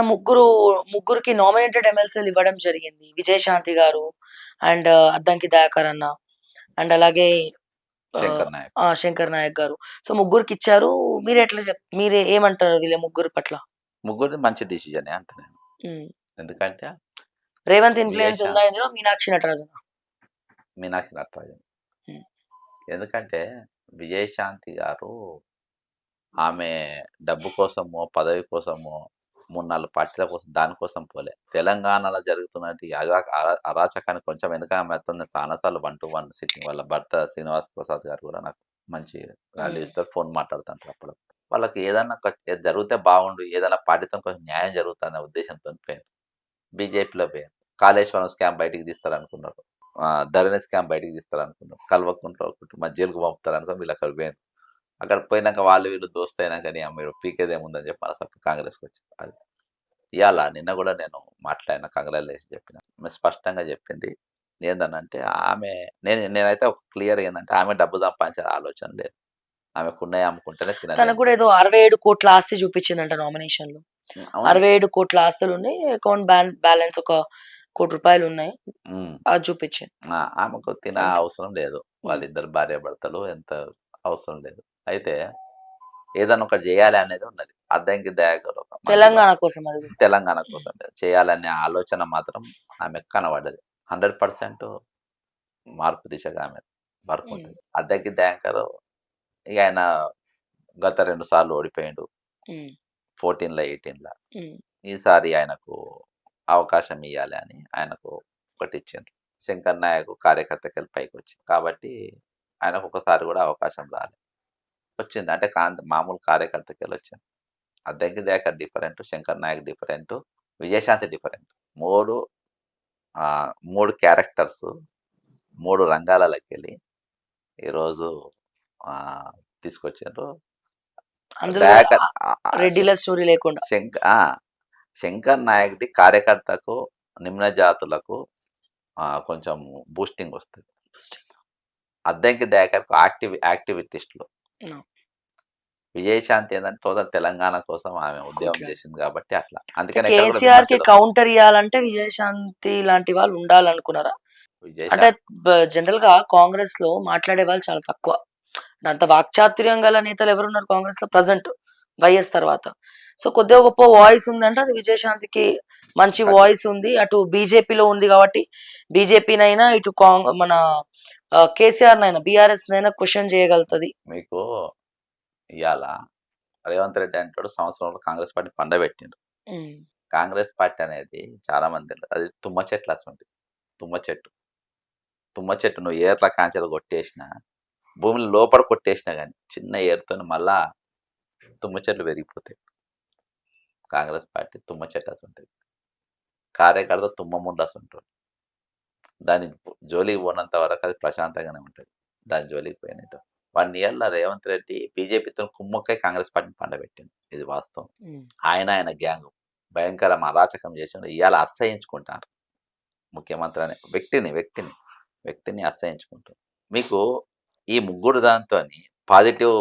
ముగ్గురికి నామినేటెడ్ ఎమ్మెల్సీలు ఇవ్వడం జరిగింది. విజయశాంతి గారు అండ్ అద్దంకి దయాకర్ అన్న అండ్ అలాగే శంకర్ నాయక్. శంకర్ నాయక్ గారు. సో ముగ్గురికిచ్చారు. మీరు ఏమంటారు వీళ్ళ ముగ్గురు పట్ల? ముగ్గురిది మంచి డిసిజనే అంట నేను. హ్మ్. ఎందుకంటే రేవంత్ ఇన్‌ఫ్లూయెన్స్ విజయశా ఉందా ఇందులో? మీనాక్షి నటరాజనా? మీనాక్షి నటరాజన్. హ్మ్. ఎందుకంటే విజయశాంతి గారు ఆమె డబ్బు కోసమో, పదవి కోసమో 3, 4 పార్టీల కోసం దానికోసం పోలే. తెలంగాణలో జరుగుతున్నటి అరాచకాన్ని కొంచెం వెనక ఆమెతోని చాలా సార్లు 1 to 1 సిట్టింగ్ వాళ్ళ భర్త శ్రీనివాస్ ప్రసాద్ గారు కూడా నాకు మంచి వాల్యూ హ్మ్. ఇస్తారు. ఫోన్ మాట్లాడుతుంటారు అప్పుడప్పుడు. వాళ్ళకి ఏదన్నా ఏది జరిగితే బాగుండు, ఏదైనా పార్టీతో కొంచెం న్యాయం జరుగుతుందనే ఉద్దేశంతోని పోయారు. బీజేపీలో పోయారు. కాళేశ్వరం స్కామ్ బయటికి తీస్తారనుకున్నారు. ధరణి స్కామ్ బయటికి తీస్తారనుకున్నారు. కల్వకుంట్ల కుటుంబం జైలుకు పంపుతారనుకోని వీళ్ళు అక్కడికి పోయారు. అక్కడ పోయినాక వాళ్ళు వీళ్ళు దోస్తయినాక మీరు పీకేదేముందని చెప్పి మనసప్పుడు కాంగ్రెస్‌కి వచ్చారు. అది. ఇయాల నిన్న కూడా నేను మాట్లాడిన కంగ్రాచులేషన్ చెప్పిన. ఆమె స్పష్టంగా చెప్పింది. ఏందనంటే నేనైతే ఒక క్లియర్ ఏందంటే ఆమె డబ్బు సంపాదించే ఆలోచన లేదు. ఆమెకున్నయి అమ్ముకుంటేనే తనకు తినలేము. కూడా ఏదో 67 కోట్ల ఆస్తి చూపించిందంట నామినేషన్‌లో. అవును. 67 కోట్ల ఆస్తులున్నాయి. అకౌంట్ బ్యాలెన్స్ ఒక ₹1,00,00,000 ఉన్నాయి. హ్మ్. అది చూపించింది. ఆమెకు తినే అంతే. అవసరం లేదు. హ్మ్. వాళ్ళిద్దరు భార్యాభర్తలు ఎంత అవసరం లేదు. అయితే ఏదన్నా ఒకటి జేయాలి అనేది ఉన్నది. అద్దంకి దయాకర్ ఒక మంచి తెలంగాణ కోసం అది కూడా. తెలంగాణ హ్మ్. కోసం చేయాలనే ఆలోచన మాత్రం ఆమెకు కనబడ్డది. 100% మార్పు దిశగా ఆమె వర్క్ హ్మ్. ఉంటది. అద్దంకి దయాకర్ ఇగ ఆయన గత 2 సార్లు ఓడిపోయిండు. హ్మ్. 14లో, 18ల. హ్మ్. ఈసారి ఆయనకు అవకాశం ఇయ్యాలి అని ఆయనకు ఒకటిచ్చిండ్రు. శంకర్ నాయక్ కార్యకర్తకెళ్ళి పైకొచ్చిండు. కాబట్టి ఆయనకు ఒకసారి కూడా అవకాశం రాలే. వచ్చింది. అంటే మామూలు కార్యకర్తకెళ్ళొచ్చింది. Addanki Dayakar different, Shankar Naik different, Vijayashanti different. 3 characters 3 రంగాలలోకెళ్ళి ఈరోజు తీసుకొచ్చిండ్రు. అందులో దయాకర్ ఆహ్, ఆహ్, శ రెడ్డిల స్టోరీ లేకుండా. శంక ఆ! శంకర్ నాయక్‌ది కార్యకర్తకు, నిమ్న జాతులకు కొంచెం బూస్టింగ్ వస్తది. అద్దంకి దయాకర్‌కు యాక్టివిస్టులు. హ్మ్. విజయశాంతి ఏందంటే టోటల్ తెలంగాణ కోసం ఆమె ఉద్యమం కొట్లాడి. చేసింది కాబట్టి అట్లా. అందుకని ఎక్కడ కూడా కేసీఆర్‌కి విమర్శలు కౌంటర్ ఇయ్యాలంటే విజయశాంతి లాంటి వాళ్ళు ఉండాలనుకున్నారా? విజయశా అంటే జనరల్‌గా కాంగ్రెస్‌లో మాట్లాడే వాళ్ళు చాలా తక్కువ. అంత వాక్చాతుర్యం గల నేతలు ఎవరున్నారు కాంగ్రెస్‌లో ప్రెజెంట్ వైఎస్ తర్వాత. సో, కొద్దిగా గొప్ప వాయిస్ ఉందంటే అది విజయశాంతికి మంచి ఖచ్చి వాయిస్ ఉంది. అటు బీజేపీలో ఉంది కాబట్టి బీజేపీనైనా ఇటు మన కేసీఆర్‌నైనా బీఆర్ఎస్‌నైనా క్వెషన్ చేయగలుగుతది. మీకు ఇయాల రేవంత్ రెడ్డి అంటాడు సంవత్సరంలో కాంగ్రెస్ పార్టీ పండబెట్టిండు. హ్మ్. కాంగ్రెస్ పార్టీ అనేది చాలా మంది తెలవదు. అది తుమ్మ చెట్లు అసొంటిది. తుమ్మ చెట్టు. తుమ్మ చెట్టు నువ్వు ఏర్ల కాంచెలు కొట్టేసినా, భూమిలో లోపల కొట్టేసినా గాని చిన్న ఏరుతోని మళ్ళా తుమ్మ చెట్లు పెరిగిపోతాయి. కాంగ్రెస్ పార్టీ తుమ్మ చెట్టు అసొంటిది. కార్యకర్త తుమ్మ ముండ అసొంటోడు. దాని జోలికి పోనంత వరకు అది ప్రశాంతంగానే ఉంటది. దాని జోలికి పోయినట్టు 1 ఇయర్‌ల రేవంత్ రెడ్డి బీజేపీతోని కుమ్మక్కై కాంగ్రెస్ పార్టీని పండబెట్టిండు. ఇది వాస్తవం. హ్మ్. ఆయన గ్యాంగ్ భయంకరం అరాచకం చేసిండు. ఇయాల అసహ్యించుకుంటారు. ముఖ్యమంత్రి అనే వ్యక్తిని అసహ్యించుకుంటారు. మీకు ఈ ముగ్గురు దాంతోని పాజిటివ్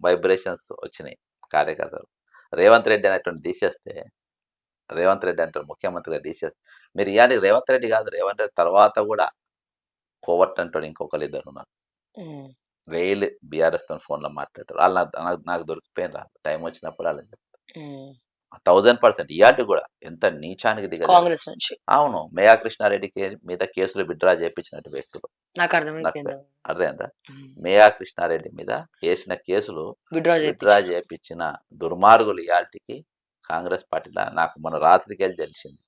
వైబ్రేషన్స్ వచ్చినాయి కార్యకర్తలు. రేవంత్ రెడ్డి అనేటోడిని తీసేస్తే రేవంత్ రెడ్డి అంటారు ముఖ్యమంత్రిగా తీసేస్తే మీరు ఇయాల రేవంత్ రెడ్డి కాదు. రేవంత్ రెడ్డి తర్వాత కూడా కోవర్ట్ అంటోడు ఇంకొకళ్ళిద్దరున్నారు. హ్మ్. డైలీ బీఆర్ఎస్‌తోని ఫోన్‌లో మాట్లాడతారు. ఆళ్ళు నాకు దొరికిపోయినరా టైం వచ్చినప్పుడు ఆళ్ళని చెప్తా. హ్మ్. 1000% ఇయాల్టికి గూడా ఎంత నీచానికి దిగజారు. కాంగ్రెస్ నుంచి. అవును. మేయా కృష్ణారెడ్డి మీద కేసులు విత్‌డ్రా చేపించినట్టు వ్యక్తులు. నాకు నాకు అర్థమైపోయింది. అర్థమైందా? హ్మ్. మేయా కృష్ణారెడ్డి మీద ఏసిన కేసులు విత్‌డ్రా విత్‌డ్రా చేపిచ్చారు. చేపించిన దుర్మార్గులు ఇయాల్టికి కాంగ్రెస్ పార్టీల నాకు మొన్న రాత్రికెళ్ళి తెలిసింది.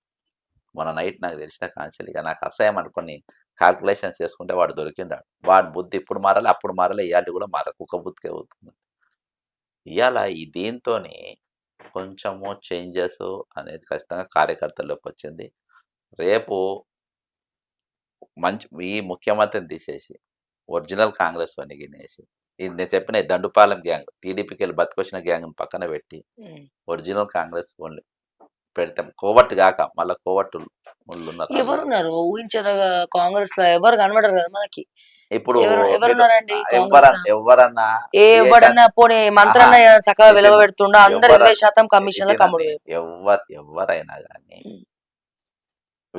మొన్న నైట్ నాకు తెలిసిన కాంచెలి ఇక నాకు అసహ్యం అనుకోని కాలిక్యులేషన్స్ చేసుకుంటే వాడు దొరికిండాడు. వాడి బుద్ధి ఇప్పుడు మారాలి, అప్పుడు మారాలి, ఇయాల్టికి కూడా మారాలి. కుక్క బుద్ధికే పోతుంది. ఇయాల ఈ దీంతోని కొంచెము చేంజెస్ అనేది ఖచ్చితంగా కార్యకర్తల్లోకొచ్చింది. రేపు ఈ ముఖ్యమంత్రిని తీసేసి, ఒరిజినల్ కాంగ్రెస్ గినేసి, ఇది నేను చెప్పిన ఈ దండుపాలెం గ్యాంగ్, టీడీపీకెళ్ళి బతికొచ్చిన గ్యాంగ్‌ని పక్కన పెట్టి, హ్మ్. ఒరిజినల్ కాంగ్రెస్ ఓన్లీ పెడతాం కోవట్టు కాక మళ్ళీ కోవట్టు ఉన్నారు అందులో. ఎవరున్నారు ఊహించదగా కాంగ్రెస్ లో ఎవరు కనబడరు కదా మనకి. ఇప్పుడు మీరు ఎవరున్నారండి కాంగ్రెస్ లో? ఎవరన్నా ఎవడన్నా పోనీ మంత్రన్న చక్కగా ఇతను వెలవబెడుతుండ అందరు ఎవర 20% కమిషన్ల కమ్ముడు పోయారు. ఎవరైనా కానీ ఉమ్.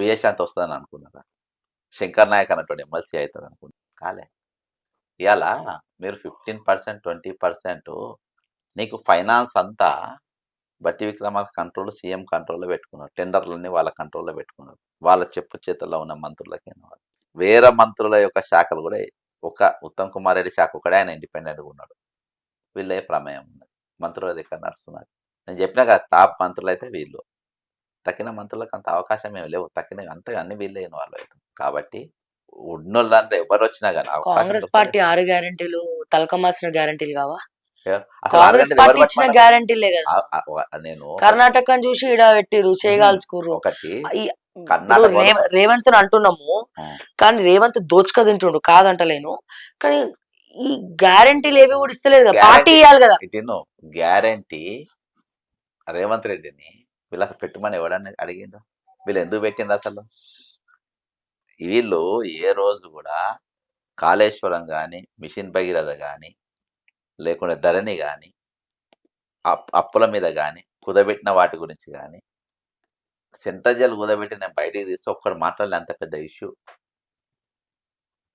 విజయశాంతి వస్తుందని అనుకున్నారా? శంకర్ నాయక్ అన్నటువంటి ఎమ్మెల్సీ అవుతుంది అనుకున్నారు కాలే. ఇవాళ మీరు 15% 20% నీకు ఫైనాన్స్ అంతా బట్టి విక్రమార్క కంట్రోల్ సీఎం కంట్రోల్లో పెట్టుకున్నారు. టెండర్లన్నీ వాళ్ళ కంట్రోల్లో పెట్టుకున్నారు. వాళ్ళ చెప్పు చేతుల్లో ఉన్న మంత్రులకి వేరే మంత్రుల యొక్క శాఖలు కూడా ఒక ఉత్తమ్ కుమార్ రెడ్డి శాఖ ఒకడే ఆయన ఇండిపెండెంట్గా ఉన్నాడు. వీళ్ళే ప్రమేయం ఉన్నది. మంత్రుల దగ్గర నడుస్తున్నారు. నేను చెప్పినా కదా టాప్ మంత్రులు అయితే వీళ్ళు. తక్కిన మంత్రులకు అంత అవకాశం ఏమి లేవు. తక్కిన అంతా అన్ని వీళ్ళే ఇన్వాల్వ్ అవుతారు. కాబట్టి ఉన్నోళ్ళు దాంట్లో ఎవరు వచ్చినా కానీ అవకాశం కాంగ్రెస్ పార్టీ 6 గ్యారెంటీలు తలకమాసిన గ్యారెంటీలు కావా? అసలు కాంగ్రెస్ ఆల్రెడీ పార్టీ ఎవరు ఇచ్చిన పట్టుకున్నారు? గ్యారెంటీలే కదా. నేను కర్ణాటకని చూసి ఈడ పెట్టిర్రు చేయగాల్చుకుర్రు. ఒకటి ఇప్పుడు కర్ణాటక రేవంత్ అంటున్నాము, కానీ రేవంత్ దోచుక తింటుండు కాదంటలేను. కానీ ఈ గ్యారెంటీలు ఏవి కూడా ఇస్తలేదు కదా, పార్టీ ఇవ్వాలి కదా. ఇటు గ్యారంటీ రేవంత్ రెడ్డిని వీళ్ళకి పెట్టుమని ఎవడని అడిగిండు? వీళ్ళు ఎందుకు పెట్టిండ్రు అసలు? వీళ్ళు ఏ రోజు కూడా కాళేశ్వరం కానీ మిషన్ భగీరథ కానీ లేకుంటే ధరణి కానీ అప్పుల మీద కానీ కుదబెట్టిన వాటి గురించి కానీ సెంట్రల్ జైలు కుదబెట్టి నేను బయటికి తీసి ఒక్కడు మాట్లాడలే. అంత పెద్ద ఇష్యూ.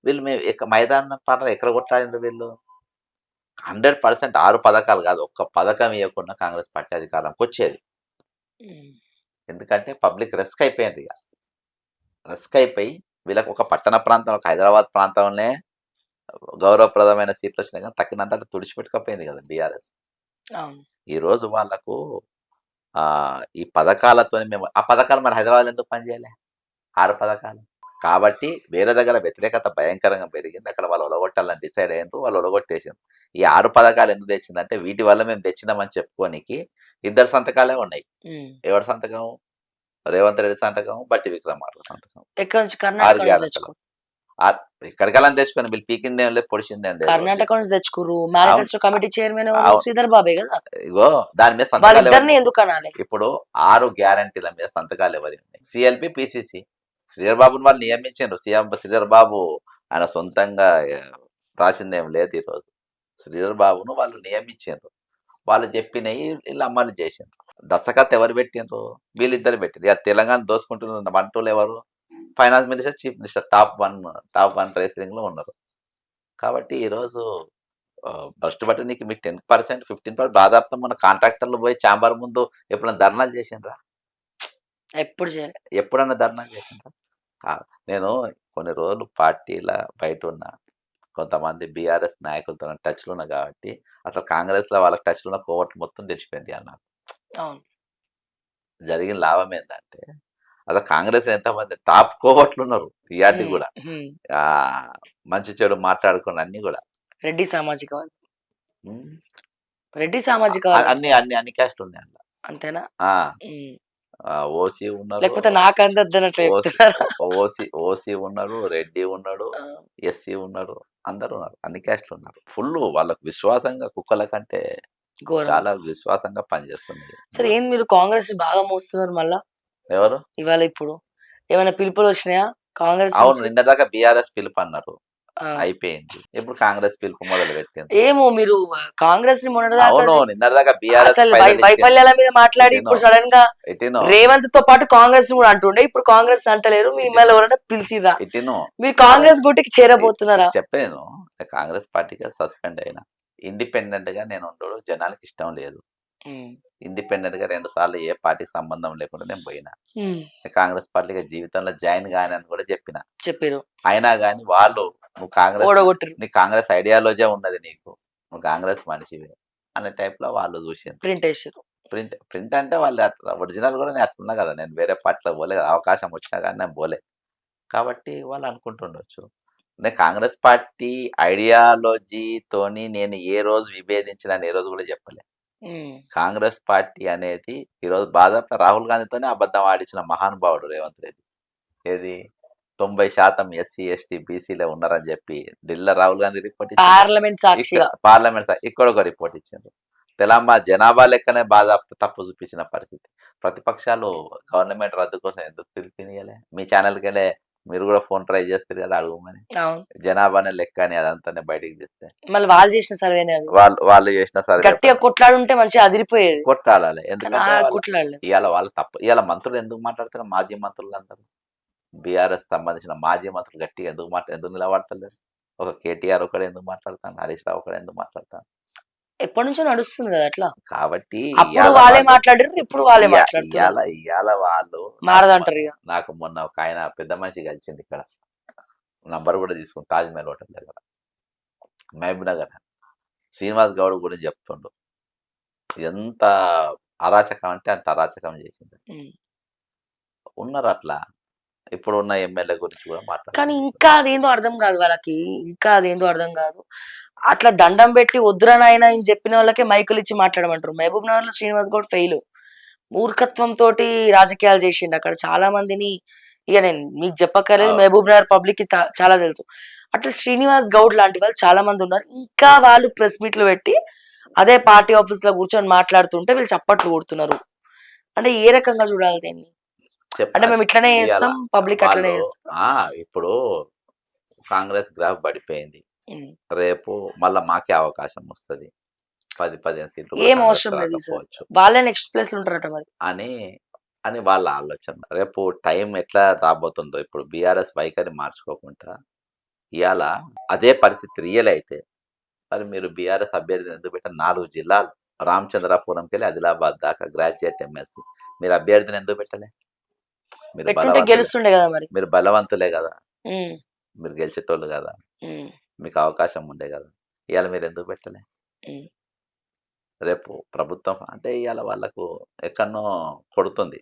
వీళ్ళు మేము మైదాన పాటలు ఎక్కడ కొట్లాడిండ్రు వీళ్ళు? 100% 6 పథకాలు కాదు, ఒక్క పథకం ఇవ్వకుండా కాంగ్రెస్ పార్టీ అధికారంకి వచ్చేది. ఎందుకంటే పబ్లిక్ రిస్క్ అయిపోయింది. ఇక రిస్క్ అయిపోయి వీళ్ళకి ఒక పట్టణ ప్రాంతం, ఒక హైదరాబాద్ ప్రాంతంలోనే గౌరవప్రదమైన సీట్లు వచ్చినాయి కానీ తక్కినంత తుడిచిపెట్టుకపోయింది కదా బీఆర్ఎస్. ఈరోజు వాళ్ళకు ఈ పథకాలతో మేము ఆ పథకాలు మరి హైదరాబాద్ ఎందుకు పనిచేయలే? 6 పథకాలు కాబట్టి వేరే దగ్గర వ్యతిరేకత భయంకరంగా పెరిగింది. అక్కడ వాళ్ళు ఒలగొట్టాలని డిసైడ్ అయ్యారు. వాళ్ళు ఒలగొట్టేసారు. ఈ 6 పథకాలు ఎందుకు తెచ్చిందంటే వీటి వల్ల మేము తెచ్చినామని చెప్పుకోనికి 2 సంతకాలే ఉన్నాయి. ఎవరి సంతకం? రేవంత్ రెడ్డి సంతకం, బట్టి విక్రమార్క సంతకం. ఎక్కడి నుంచి? కర్ణాటక. ఎక్కడికెళ్ళని తెచ్చుకొని వీళ్ళు పీకిందేం లేదు, పొడిచిందేం లేదు. కర్ణాటక నుంచి తెచ్చుకుర్రు. మేనిఫెస్టో కమిటీ చైర్మన్ శ్రీధర్ బాబే కదా. ఇగో దాని మీద సంతకాలు ఎందుకు అనాలి? ఇప్పుడు 6 గ్యారంటీల మీద సంతకాలు ఎవరి ఉన్నాయి? CLP, PCC. శ్రీధర్ బాబుని వాళ్ళు నియమించారు. సీఎం శ్రీధర్ బాబు ఆయన సొంతంగా రాసిందేం లేదు. ఈరోజు శ్రీధర్ బాబును వాళ్ళు నియమించారు. వాళ్ళు చెప్పినవి వీళ్ళు అమలు చేసిండ్రు. దస్తఖత్ ఎవరు పెట్టిండ్రు? వీళ్ళిద్దరు పెట్టిండ్రు. తెలంగాణ దోసుకుంటున్న మంటూలు ఎవరు? Finance minister, chief minister top one racing లో ఉన్నారు. కాబట్టి ఈరోజు ఫస్ట్ బట్టి నీకు మీకు 10% 15% దాదాపు మన కాంట్రాక్టర్లు పోయి ఛాంబర్ ముందు ఎప్పుడన్నా ధర్నాలు చేసిండ్రా? ఎప్పుడన్నా ధర్నాలు చేసిండ్రా? నేను కొన్ని రోజులు పార్టీల బయట ఉన్నా, కొంతమంది బీఆర్ఎస్ నాయకులతో టచ్లో ఉన్నా కాబట్టి అసలు కాంగ్రెస్ లో వాళ్ళకి టచ్లో ఉన్న కోవట్లు మొత్తం తెచ్చిపోయింది అన్నారు. జరిగిన లాభం ఏంటంటే అసలు కాంగ్రెస్ ఎంతమంది టాప్ కోవట్లు ఉన్నారు. టీఆర్డీ కూడా మంచి చెడు మాట్లాడుకున్న అన్ని కూడా రెడ్డి సామాజిక అన్ని క్యాస్ట్లు ఉన్నాయి అట్లా. అంతేనా? ఓసీ ఉన్నారు, లేకపోతే నాకంటే ఓసీ ఉన్నారు, రెడ్డి ఉన్నాడు, ఎస్సీ ఉన్నారు, అందరు ఉన్నారు, అన్ని క్యాస్ట్లు ఉన్నారు. ఫుల్ వాళ్ళకు విశ్వాసంగా కుక్కల కంటే చాలా విశ్వాసంగా పనిచేస్తుంది. సరే, ఏం మీరు కాంగ్రెస్ బాగా మోస్తున్నారు మళ్ళా? ఎవరు ఇవాళ ఇప్పుడు ఏమైనా పిలుపులు వచ్చినాయా కాంగ్రెస్? అవును, నిన్నదాకా బీఆర్ఎస్ పిలుపు అన్నారు, అయిపోయింది. ఇప్పుడు కాంగ్రెస్ పిలుపు మొదలు పెట్టింది. ఏమో మీరు కాంగ్రెస్ ని నిన్నదాకా బీఆర్ఎస్ వైఫల్యాల మీద మాట్లాడి ఇప్పుడు సడన్ గా రేవంత్ తో పాటు కాంగ్రెస్ కూడా అంటుండే, ఇప్పుడు కాంగ్రెస్ అంటలేరు. మిమ్మల్ని ఎవరైనా పిలిచిరా? మీరు కాంగ్రెస్ గుట్టికి చేరబోతున్నారా? చెప్పాను, కాంగ్రెస్ పార్టీగా సస్పెండ్ అయినా. ఇండిపెండెంట్ గా నేను ఉండడు జనానికి ఇష్టం లేదు. ఇండిపెండెంట్ గా 2 సార్లు ఏ పార్టీకి సంబంధం లేకుండా నేను పోయినా. కాంగ్రెస్ పార్టీగా జీవితంలో జాయిన్ కాని అని కూడా చెప్పారు. అయినా గానీ వాళ్ళు నువ్వు కాంగ్రెస్, నీ కాంగ్రెస్ ఐడియాలజీ ఉన్నది, నువ్వు కాంగ్రెస్ మనిషివే అనే టైప్ లో వాళ్ళు చూసారు. ప్రింట్ అంటే వాళ్ళు ఒరిజినల్ కూడా నేను అట్లున్నా కదా, నేను వేరే పార్టీలో పోలే కదా, అవకాశం వచ్చినా కానీ నేను పోలే. కాబట్టి వాళ్ళు అనుకుంటుండొచ్చు నేను కాంగ్రెస్ పార్టీ ఐడియాలజీతోని నేను ఏ రోజు విభేదించిన ఏ రోజు కూడా చెప్పలే. కాంగ్రెస్ పార్టీ అనేది ఈరోజు బాధపడ రాహుల్ గాంధీతోనే అబద్ధం ఆడించిన మహానుభావుడు రేవంత్ రెడ్డి. ఏది 90% ఎస్సీ ఎస్టీ బీసీలో ఉన్నారని చెప్పి ఢిల్లీ రాహుల్ గాంధీ రిపోర్ట్ పార్లమెంట్ ఇక్కడ ఒక రిపోర్ట్ ఇచ్చిండ్రు. తెలంగాణ జనాభా లెక్కనే బాధ తప్పు చూపించిన పరిస్థితి. ప్రతిపక్షాలు గవర్నమెంట్ రద్దు కోసం ఎందుకు పిలిపినియలే? మీ ఛానల్‌కెళ్ళే మీరు గూడా ఫోన్ ట్రై చేస్తారు కదా అడగమని. అవును. జనాభానే లెక్క అని అదంతానే బయటికి తెస్తే. మళ్ళీ వాళ్ళు చేసిన సర్వేనే అది. వాళ్ళు చేసిన సర్వే గట్టిగా కొట్లాడుంటే మంచిగా అదిరిపోయేది. కొట్టాడాలి. కానీ ఎందుకంటే కొట్లాడలేదు. ఇయాల వాళ్ళు తప్పు. ఇయాల మంత్రులు ఎందుకు మాట్లాడుతున్నారు? మాజీ మంత్రులందరూ. బీఆర్ఎస్ సంబంధించిన మాజీ మంత్రులు గట్టిగా ఎందుకు నిలబడతలేరు? ఒక కేటీఆర్ ఒకడు ఎందుకు మాట్లాడతాను? హరీష్ రావు ఒకడు ఎందుకు మాట్లాడతాను? ఎప్పటి నుంచో నడుస్తుంది కదా అట్లా. కాబట్టి అప్పుడు ఇయాల వాళ్ళే వాళ్ళు మాట్లాడారు, ఇప్పుడు వాళ్ళే మాట్లాడుతున్నారు. ఇయాల వాళ్ళు మారదంటారు ఇక. నాకు మొన్న ఒక ఆయన పెద్ద మనిషి కలిసింది ఇక్కడ. నంబర్ కూడా తీసుకుని తాజ్‌మహల్ హోటల్ దగ్గర. మహబూబ్ నగర్. శ్రీనివాస్ గౌడ్ గురించి చెప్తుండు. ఎంత అరాచకం అంటే అంత అరాచకం చేసింది. ఉమ్. ఉన్నారు అట్లా. ఇప్పుడున్న ఎమ్మెల్యే గురించి కూడా కానీ మాట్లాడుతున్నారు. ఇంకా అదేందో అర్థం కాదు వాళ్ళకి. ఇంకా అదేందో అర్థం కాదు. అట్లా దండం పెట్టి వద్దురా నాయనా అని చెప్పిన వాళ్ళకే మైకులు ఇచ్చి మాట్లాడమంటారు. మహబూబ్ నగర్ లో శ్రీనివాస్ గౌడ్ ఫెయిల్. మూర్ఖత్వం తోటి రాజకీయాలు చేసిండు అక్కడ. చాలా మందిని ఇక నేను మీకు చెప్పక్కర్లేదు, మహబూబ్ నగర్ పబ్లిక్ కి చాలా తెలుసు. అట్లా శ్రీనివాస్ గౌడ్ లాంటి వాళ్ళు చాలా మంది ఉన్నారు. ఇంకా వాళ్ళు ప్రెస్ మీట్లు పెట్టి అదే పార్టీ ఆఫీస్ లో కూర్చొని మాట్లాడుతుంటే వీళ్ళు చప్పట్లు కొడుతున్నారు. అంటే ఏ రకంగా చూడాలి దీన్ని? అంటే మేము ఇట్లనే ఇయాల చేస్తాం, పబ్లిక్ అట్లనే వాళ్ళు చేస్తాం. ఇప్పుడు కాంగ్రెస్ గ్రాఫ్ పడిపోయింది. ఉమ్. రేపు మళ్ళా మాకే అవకాశం వస్తది. 10-15 సీట్లు కూడా ఏం కాంగ్రెస్ అవసరం లేదు సార్. రాకపోవచ్చు వాళ్ళే నెక్స్ట్ ప్లేస్ లో ఉంటారట మరి. అని అని వాళ్ళ ఆలోచన. రేపు టైం ఎట్లా రాబోతుందో ఇప్పుడు బీఆర్ఎస్ వైఖరి మార్చుకోకుండా ఇయాల అదే పరిస్థితి రియల్ అయితే మరి మీరు బీఆర్ఎస్ అభ్యర్థిని ఎందుకు పెట్టారు? 4 జిల్లాలు రామచంద్రాపురంకెళ్ళి ఆదిలాబాద్ దాకా గ్రాడ్యుయేట్ ఎమ్మెల్సీ. మీరు అభ్యర్థిని ఎందుకు పెట్టలే? మీరు పెట్టుంటే గెలుస్తుండే కదా మరి. మీరు బలవంతులే కదా! ఉమ్. మీరు గెలిచేటోళ్ళు కదా! ఉమ్. మీకు అవకాశం ఉండే కదా! ఇయాల మీరు ఎందుకు పెట్టలే? ఉమ్. రేపు ప్రభుత్వం అంటే ఇయాల వాళ్ళకు ఎక్కడనో కొడుతుంది.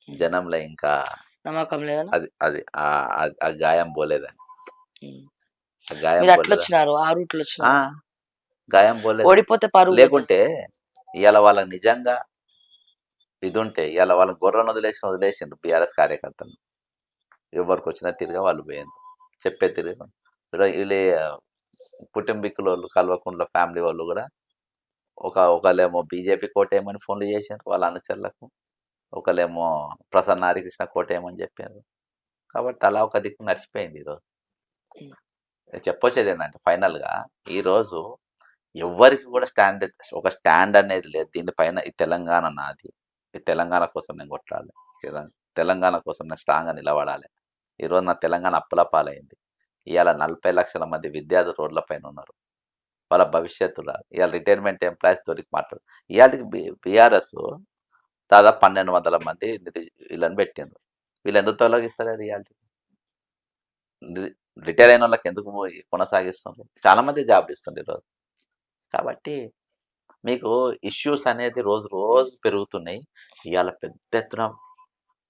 జనంలో ఇంకా నమ్మకం లేదనా? అది అది ఆ గాయం పోలేదని. ఉమ్. ఆ గాయం మీరు అట్లా పోలేదా? వచ్చినారు, ఆ రూట్లో ఆ! వచ్చినారు. గాయం పోలేదు. ఓడిపోతే పరువు పోతుంది. లేకుంటే ఇయాల వాళ్ళకి నిజంగా ఇదుంటే ఇయాల వాళ్ళని గొర్రెలను వదిలేసిండ్రు బీఆర్ఎస్ కార్యకర్తలు. ఎవరికొచ్చిన తిరిగా వాళ్ళు పోయిండ్రు. చెప్పే తిరిగి వీళ్ళే కుటుంబీకులోళ్ళు కల్వకుంట్ల ఫ్యామిలీ వాళ్ళు కూడా ఒకళ్ళేమో బీజేపీ కోటేయమని ఫోన్లు చేసిండ్రు వాళ్ళ అనుచరులకు. ఒకళ్ళేమో ప్రసన్న హరికృష్ణ కోటేయమని చెప్పారు. కాబట్టి అలా ఒక దిక్కు నడిచిపోయింది ఈరోజు. చెప్పొచ్చేది ఏంటంటే ఫైనల్‌గా ఈరోజు ఎవ్వరికి కూడా ఒక స్టాండ్ అనేది లేదు. దీనిపైన ఈ తెలంగాణ నాది. ఈ తెలంగాణ కోసం నేను కొట్లాడాలి. తెలంగాణ కోసం నేను స్ట్రాంగ్‌గా నిలబడాలి. ఈరోజు నా తెలంగాణ అప్పుల పాలైంది. ఇవాళ 40 లక్షల మంది విద్యార్థులు రోడ్ల పైన ఉన్నారు. వాళ్ళ భవిష్యత్తుల ఇవాళ రిటైర్మెంట్ ఎంప్లాయీస్ తోటి మాట్లాడు. ఇవాళకి బీఆర్ఎస్ దాదాపు 1200 మంది వీళ్ళని పెట్టిండ్రు. వీళ్ళు ఎందుకు తొలగిస్తారు ఇవాళకి? రిటైర్ అయిన వాళ్ళకి ఎందుకు కొనసాగిస్తుంది? చాలా మంది జాబ్ ఇస్తుంది ఈరోజు. కాబట్టి మీకు ఇష్యూస్ అనేది రోజు రోజు పెరుగుతున్నాయి. ఇవాళ పెద్ద ఎత్తున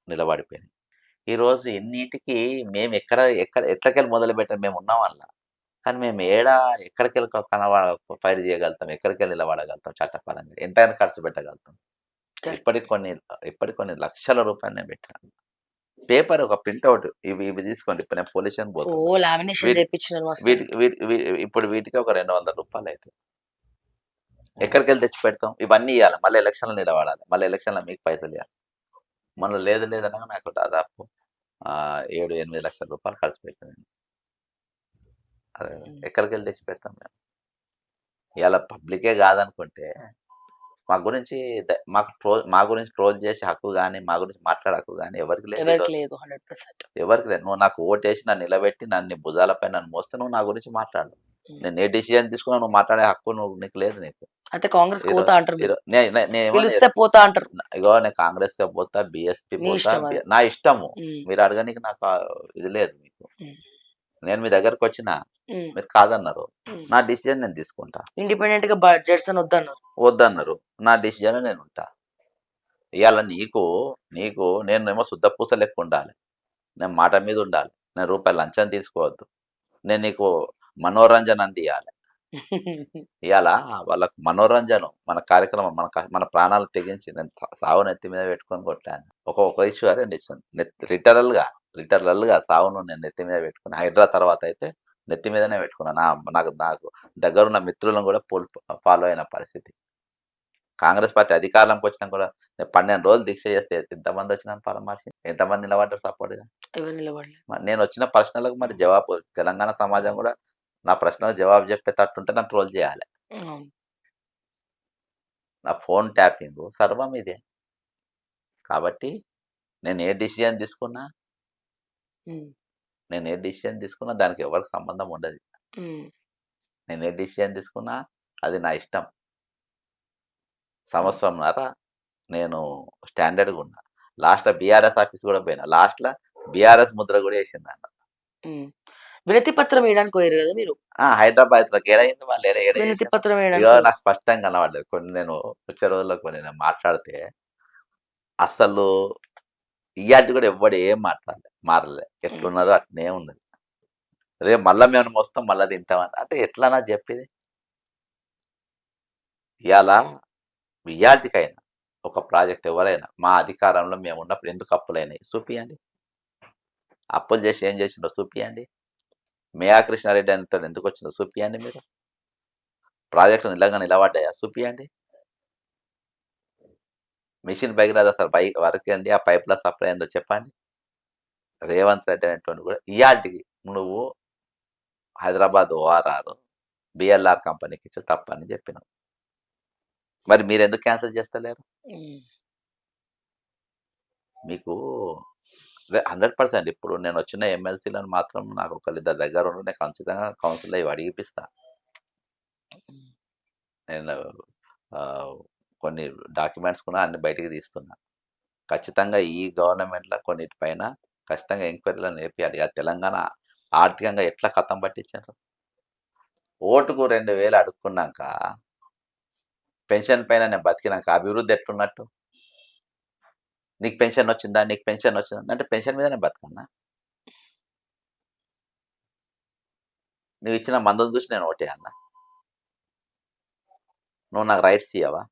నిలబడిపోయినాయి. ఈరోజు ఎన్నిటికి మేము ఎట్లకెళ్ళి మొదలుపెట్టాం మేము ఉన్నాం అలా. కానీ మేము ఎక్కడికెళ్ళి ఫైట్ చేయగలుగుతాం, ఎక్కడికెళ్ళి నిలబడగలుగుతాం చట్టపరంగా, ఎంతైనా ఖర్చు పెట్టగలుగుతాం. ఇప్పటికి కొన్ని లక్షల రూపాయలు నేను పెట్టాను. పేపర్ ఒక ప్రింట్అవుట్ ఇవి తీసుకోండి. ఇప్పుడు నేను పోలీస్ స్టేషన్ పోతాను. ఇప్పుడు వీటికి ఒక 200 రూపాయలు అవుతాయి. ఎక్కడికెళ్ళి తెచ్చి పెడతాం? ఇవన్నీ ఇవ్వాలి. మళ్ళీ ఎలక్షన్లో నిలబడాలి. మళ్ళీ ఎలక్షన్లో మీకు పైసలు ఇవ్వాలి. మనం లేదనగా నాకు దాదాపు 7-8 లక్షల రూపాయలు ఖర్చు పెట్టాను. అదే ఎక్కడికెళ్ళి తెచ్చి పెడతాం మేము? ఇవాళ పబ్లికే కాదనుకుంటే మా గురించి మా గురించి ట్రోల్ చేసే హక్కు కానీ, మా గురించి మాట్లాడే హక్కు కానీ ఎవరికి లేదు. ఎవరికి లేదు. నువ్వు నాకు ఓటేసి నన్ను నిలబెట్టి నన్ను భుజాలపై నన్ను మోస్తే నువ్వు నా గురించి మాట్లాడు. నేను ఏ డిసిజన్ తీసుకున్నా నువ్వు మాట్లాడే హక్కు నీకు లేదు. నీకు అయితే కాంగ్రెస్ పోతా అంటారు, పోతా అంటారు. ఇగో నేను కాంగ్రెస్ గా పోతా, బీఎస్పీ పోతా, నా ఇష్టము. మీరు అడగనికి నాకు ఇది లేదు. మీకు నేను మీ దగ్గరకు వచ్చిన మీరు కాదన్నారు. నా డిసిజన్ నేను తీసుకుంటా. ఇండిపెండెంట్ గా జడ్సన్ వద్దన్నారు. నా డిసిజన్ నేను ఉంటా. ఇవాళ నీకు నేనేమో శుద్ధపూస లెక్క ఉండాలి. నేను మాట మీద ఉండాలి. నేను రూపాయలు లంచం తీసుకోవద్దు. నేను నీకు మనోరంజన అందియాలి. ఇవాళ వాళ్ళకు మనోరంజనం మన కార్యక్రమం మన ప్రాణాలు తెగించి నేను సావు నెత్తి మీద పెట్టుకొని కొట్టాను. ఒక ఇష్యూ 2 ఇష్యూ లిటరల్గా సావును నేను నెత్తి మీద పెట్టుకుని హైడ్రా తర్వాత అయితే నెత్తి మీదనే పెట్టుకున్నాను. నాకు దగ్గరున్న మిత్రులను కూడా ఫాలో అయిన పరిస్థితి. కాంగ్రెస్ పార్టీ అధికారంలోకి వచ్చినా కూడా నేను 12 రోజులు దీక్ష చేస్తే ఎంతమంది వచ్చినారు పరామర్శి? ఎంతమంది నిలబడ్డారు సపోర్ట్‌గా? ఎవరు నిలబడలే. నేను వచ్చిన ప్రశ్నలకు మరి జవాబు తెలంగాణ సమాజం కూడా నా ప్రశ్నకు జవాబు చెప్పేటట్టుంటే నన్ను ట్రోల్ చేయాలి. అవును. నా ఫోన్ ట్యాపింగు సర్వం ఇదే. కాబట్టి నేను ఏ డిసిజన్ తీసుకున్నా, హ్మ్. దానికి ఎవరికి సంబంధం ఉండదు. హ్మ్. నేను ఏ డిసిజన్ తీసుకున్నా అది నా ఇష్టం. హ్మ్. సంవత్సరంన్నర నేను స్టాండర్డ్‌గా ఉన్నా. లాస్ట్‌లో బీఆర్ఎస్ ఆఫీస్ కూడా పోయినా. లాస్ట్‌లో బీఆర్ఎస్ ముద్ర కూడా ఏసిండు నన్ను. హ్మ్. వినతి పత్రం ఇయడానికి పోయిర్రు గదా మీరు. హైదరాబాద్‌లో ఏడయింది వాళ్ళు ఏడ వినతి చేసిండ్రు? పత్రం ఇగో ఇయడానికి పోయిర్రు. నాకు స్పష్టంగా కనపడ్డది. కొన్ని నేను వచ్చే రోజుల్లో కొన్ని నేను మాట్లాడితే అసలు ఇయ్యాల్టి కూడా ఎవ్వడు ఏం మాట్లాడలే. మారలే. హ్మ్. ఎట్లున్నదో అట్నే ఉన్నది. రేపు మళ్ళా మేము మోస్తాం మళ్ళా తింటామని. అంటే ఎట్లా నాకు చెప్పేది? ఇయాల ఇయ్యాల్టికైనా ఒక ప్రాజెక్ట్ ఎవరైనా మా అధికారంలో మేమున్నప్పుడు ఎందుకు అప్పులైనాయి? చూపియండి. అప్పులు చేసి ఏం చేసిండ్రో చూపియండి. మేయా కృష్ణారెడ్డి అనేటోడు ఎందుకొచ్చిందో చూపియండి మీరు. ప్రాజెక్టులు నిజంగా నిలబడ్డాయా? చూపియండి. మిషన్ భగీరథ అసలు వర్క్ ఏంది? ఆ పైప్‌ల సప్లై ఏందో చెప్పండి. రేవంత్ రెడ్డి అనేటోడు కూడా ఇయ్యాల్టికి నువ్వు హైదరాబాద్ ఓఆర్ఆర్, బీఎల్ఆర్ కంపెనీకి ఇచ్చుడు తప్పని చెప్పినావు. మరి మీరెందుకు క్యాన్సెల్ చేస్తలేరు? హ్మ్. మీకు 100% ఇప్పుడు నేనొచ్చిన ఎమ్మెల్సీలను మాత్రం నాకు ఒకళ్ళిద్దరి దగ్గరుండి నేను ఖచ్చితంగా కౌన్సిల్‌లో ఇవి అడిగిపిస్తా. హ్మ్. నేను కొన్ని డాక్యుమెంట్స్ కూడా అన్ని బయటికి తీస్తున్నా. ఖచ్చితంగా ఈ గవర్నమెంట్‌లో కొన్నిటిపైన ఖచ్చితంగా ఎంక్వైరీలను ఏపియాలి. ఆ తెలంగాణ ఆర్థికంగా ఎట్లా కథం పట్టించారు? ఓటుకు 2000 అడుక్కున్నాక, పెన్షన్ పైన నేను బతికినాక అభివృద్ధి ఎట్లున్నట్టు? నీకు పెన్షన్ వచ్చిందా? నీకు పెన్షన్ వచ్చిందా? అంటే పెన్షన్ మీదనే బతకన్నా? నువ్విచ్చిన మందులు చూసి నేను ఓటేయాలనా? నువ్వు నాకు రైట్స్ ఇయ్యవా?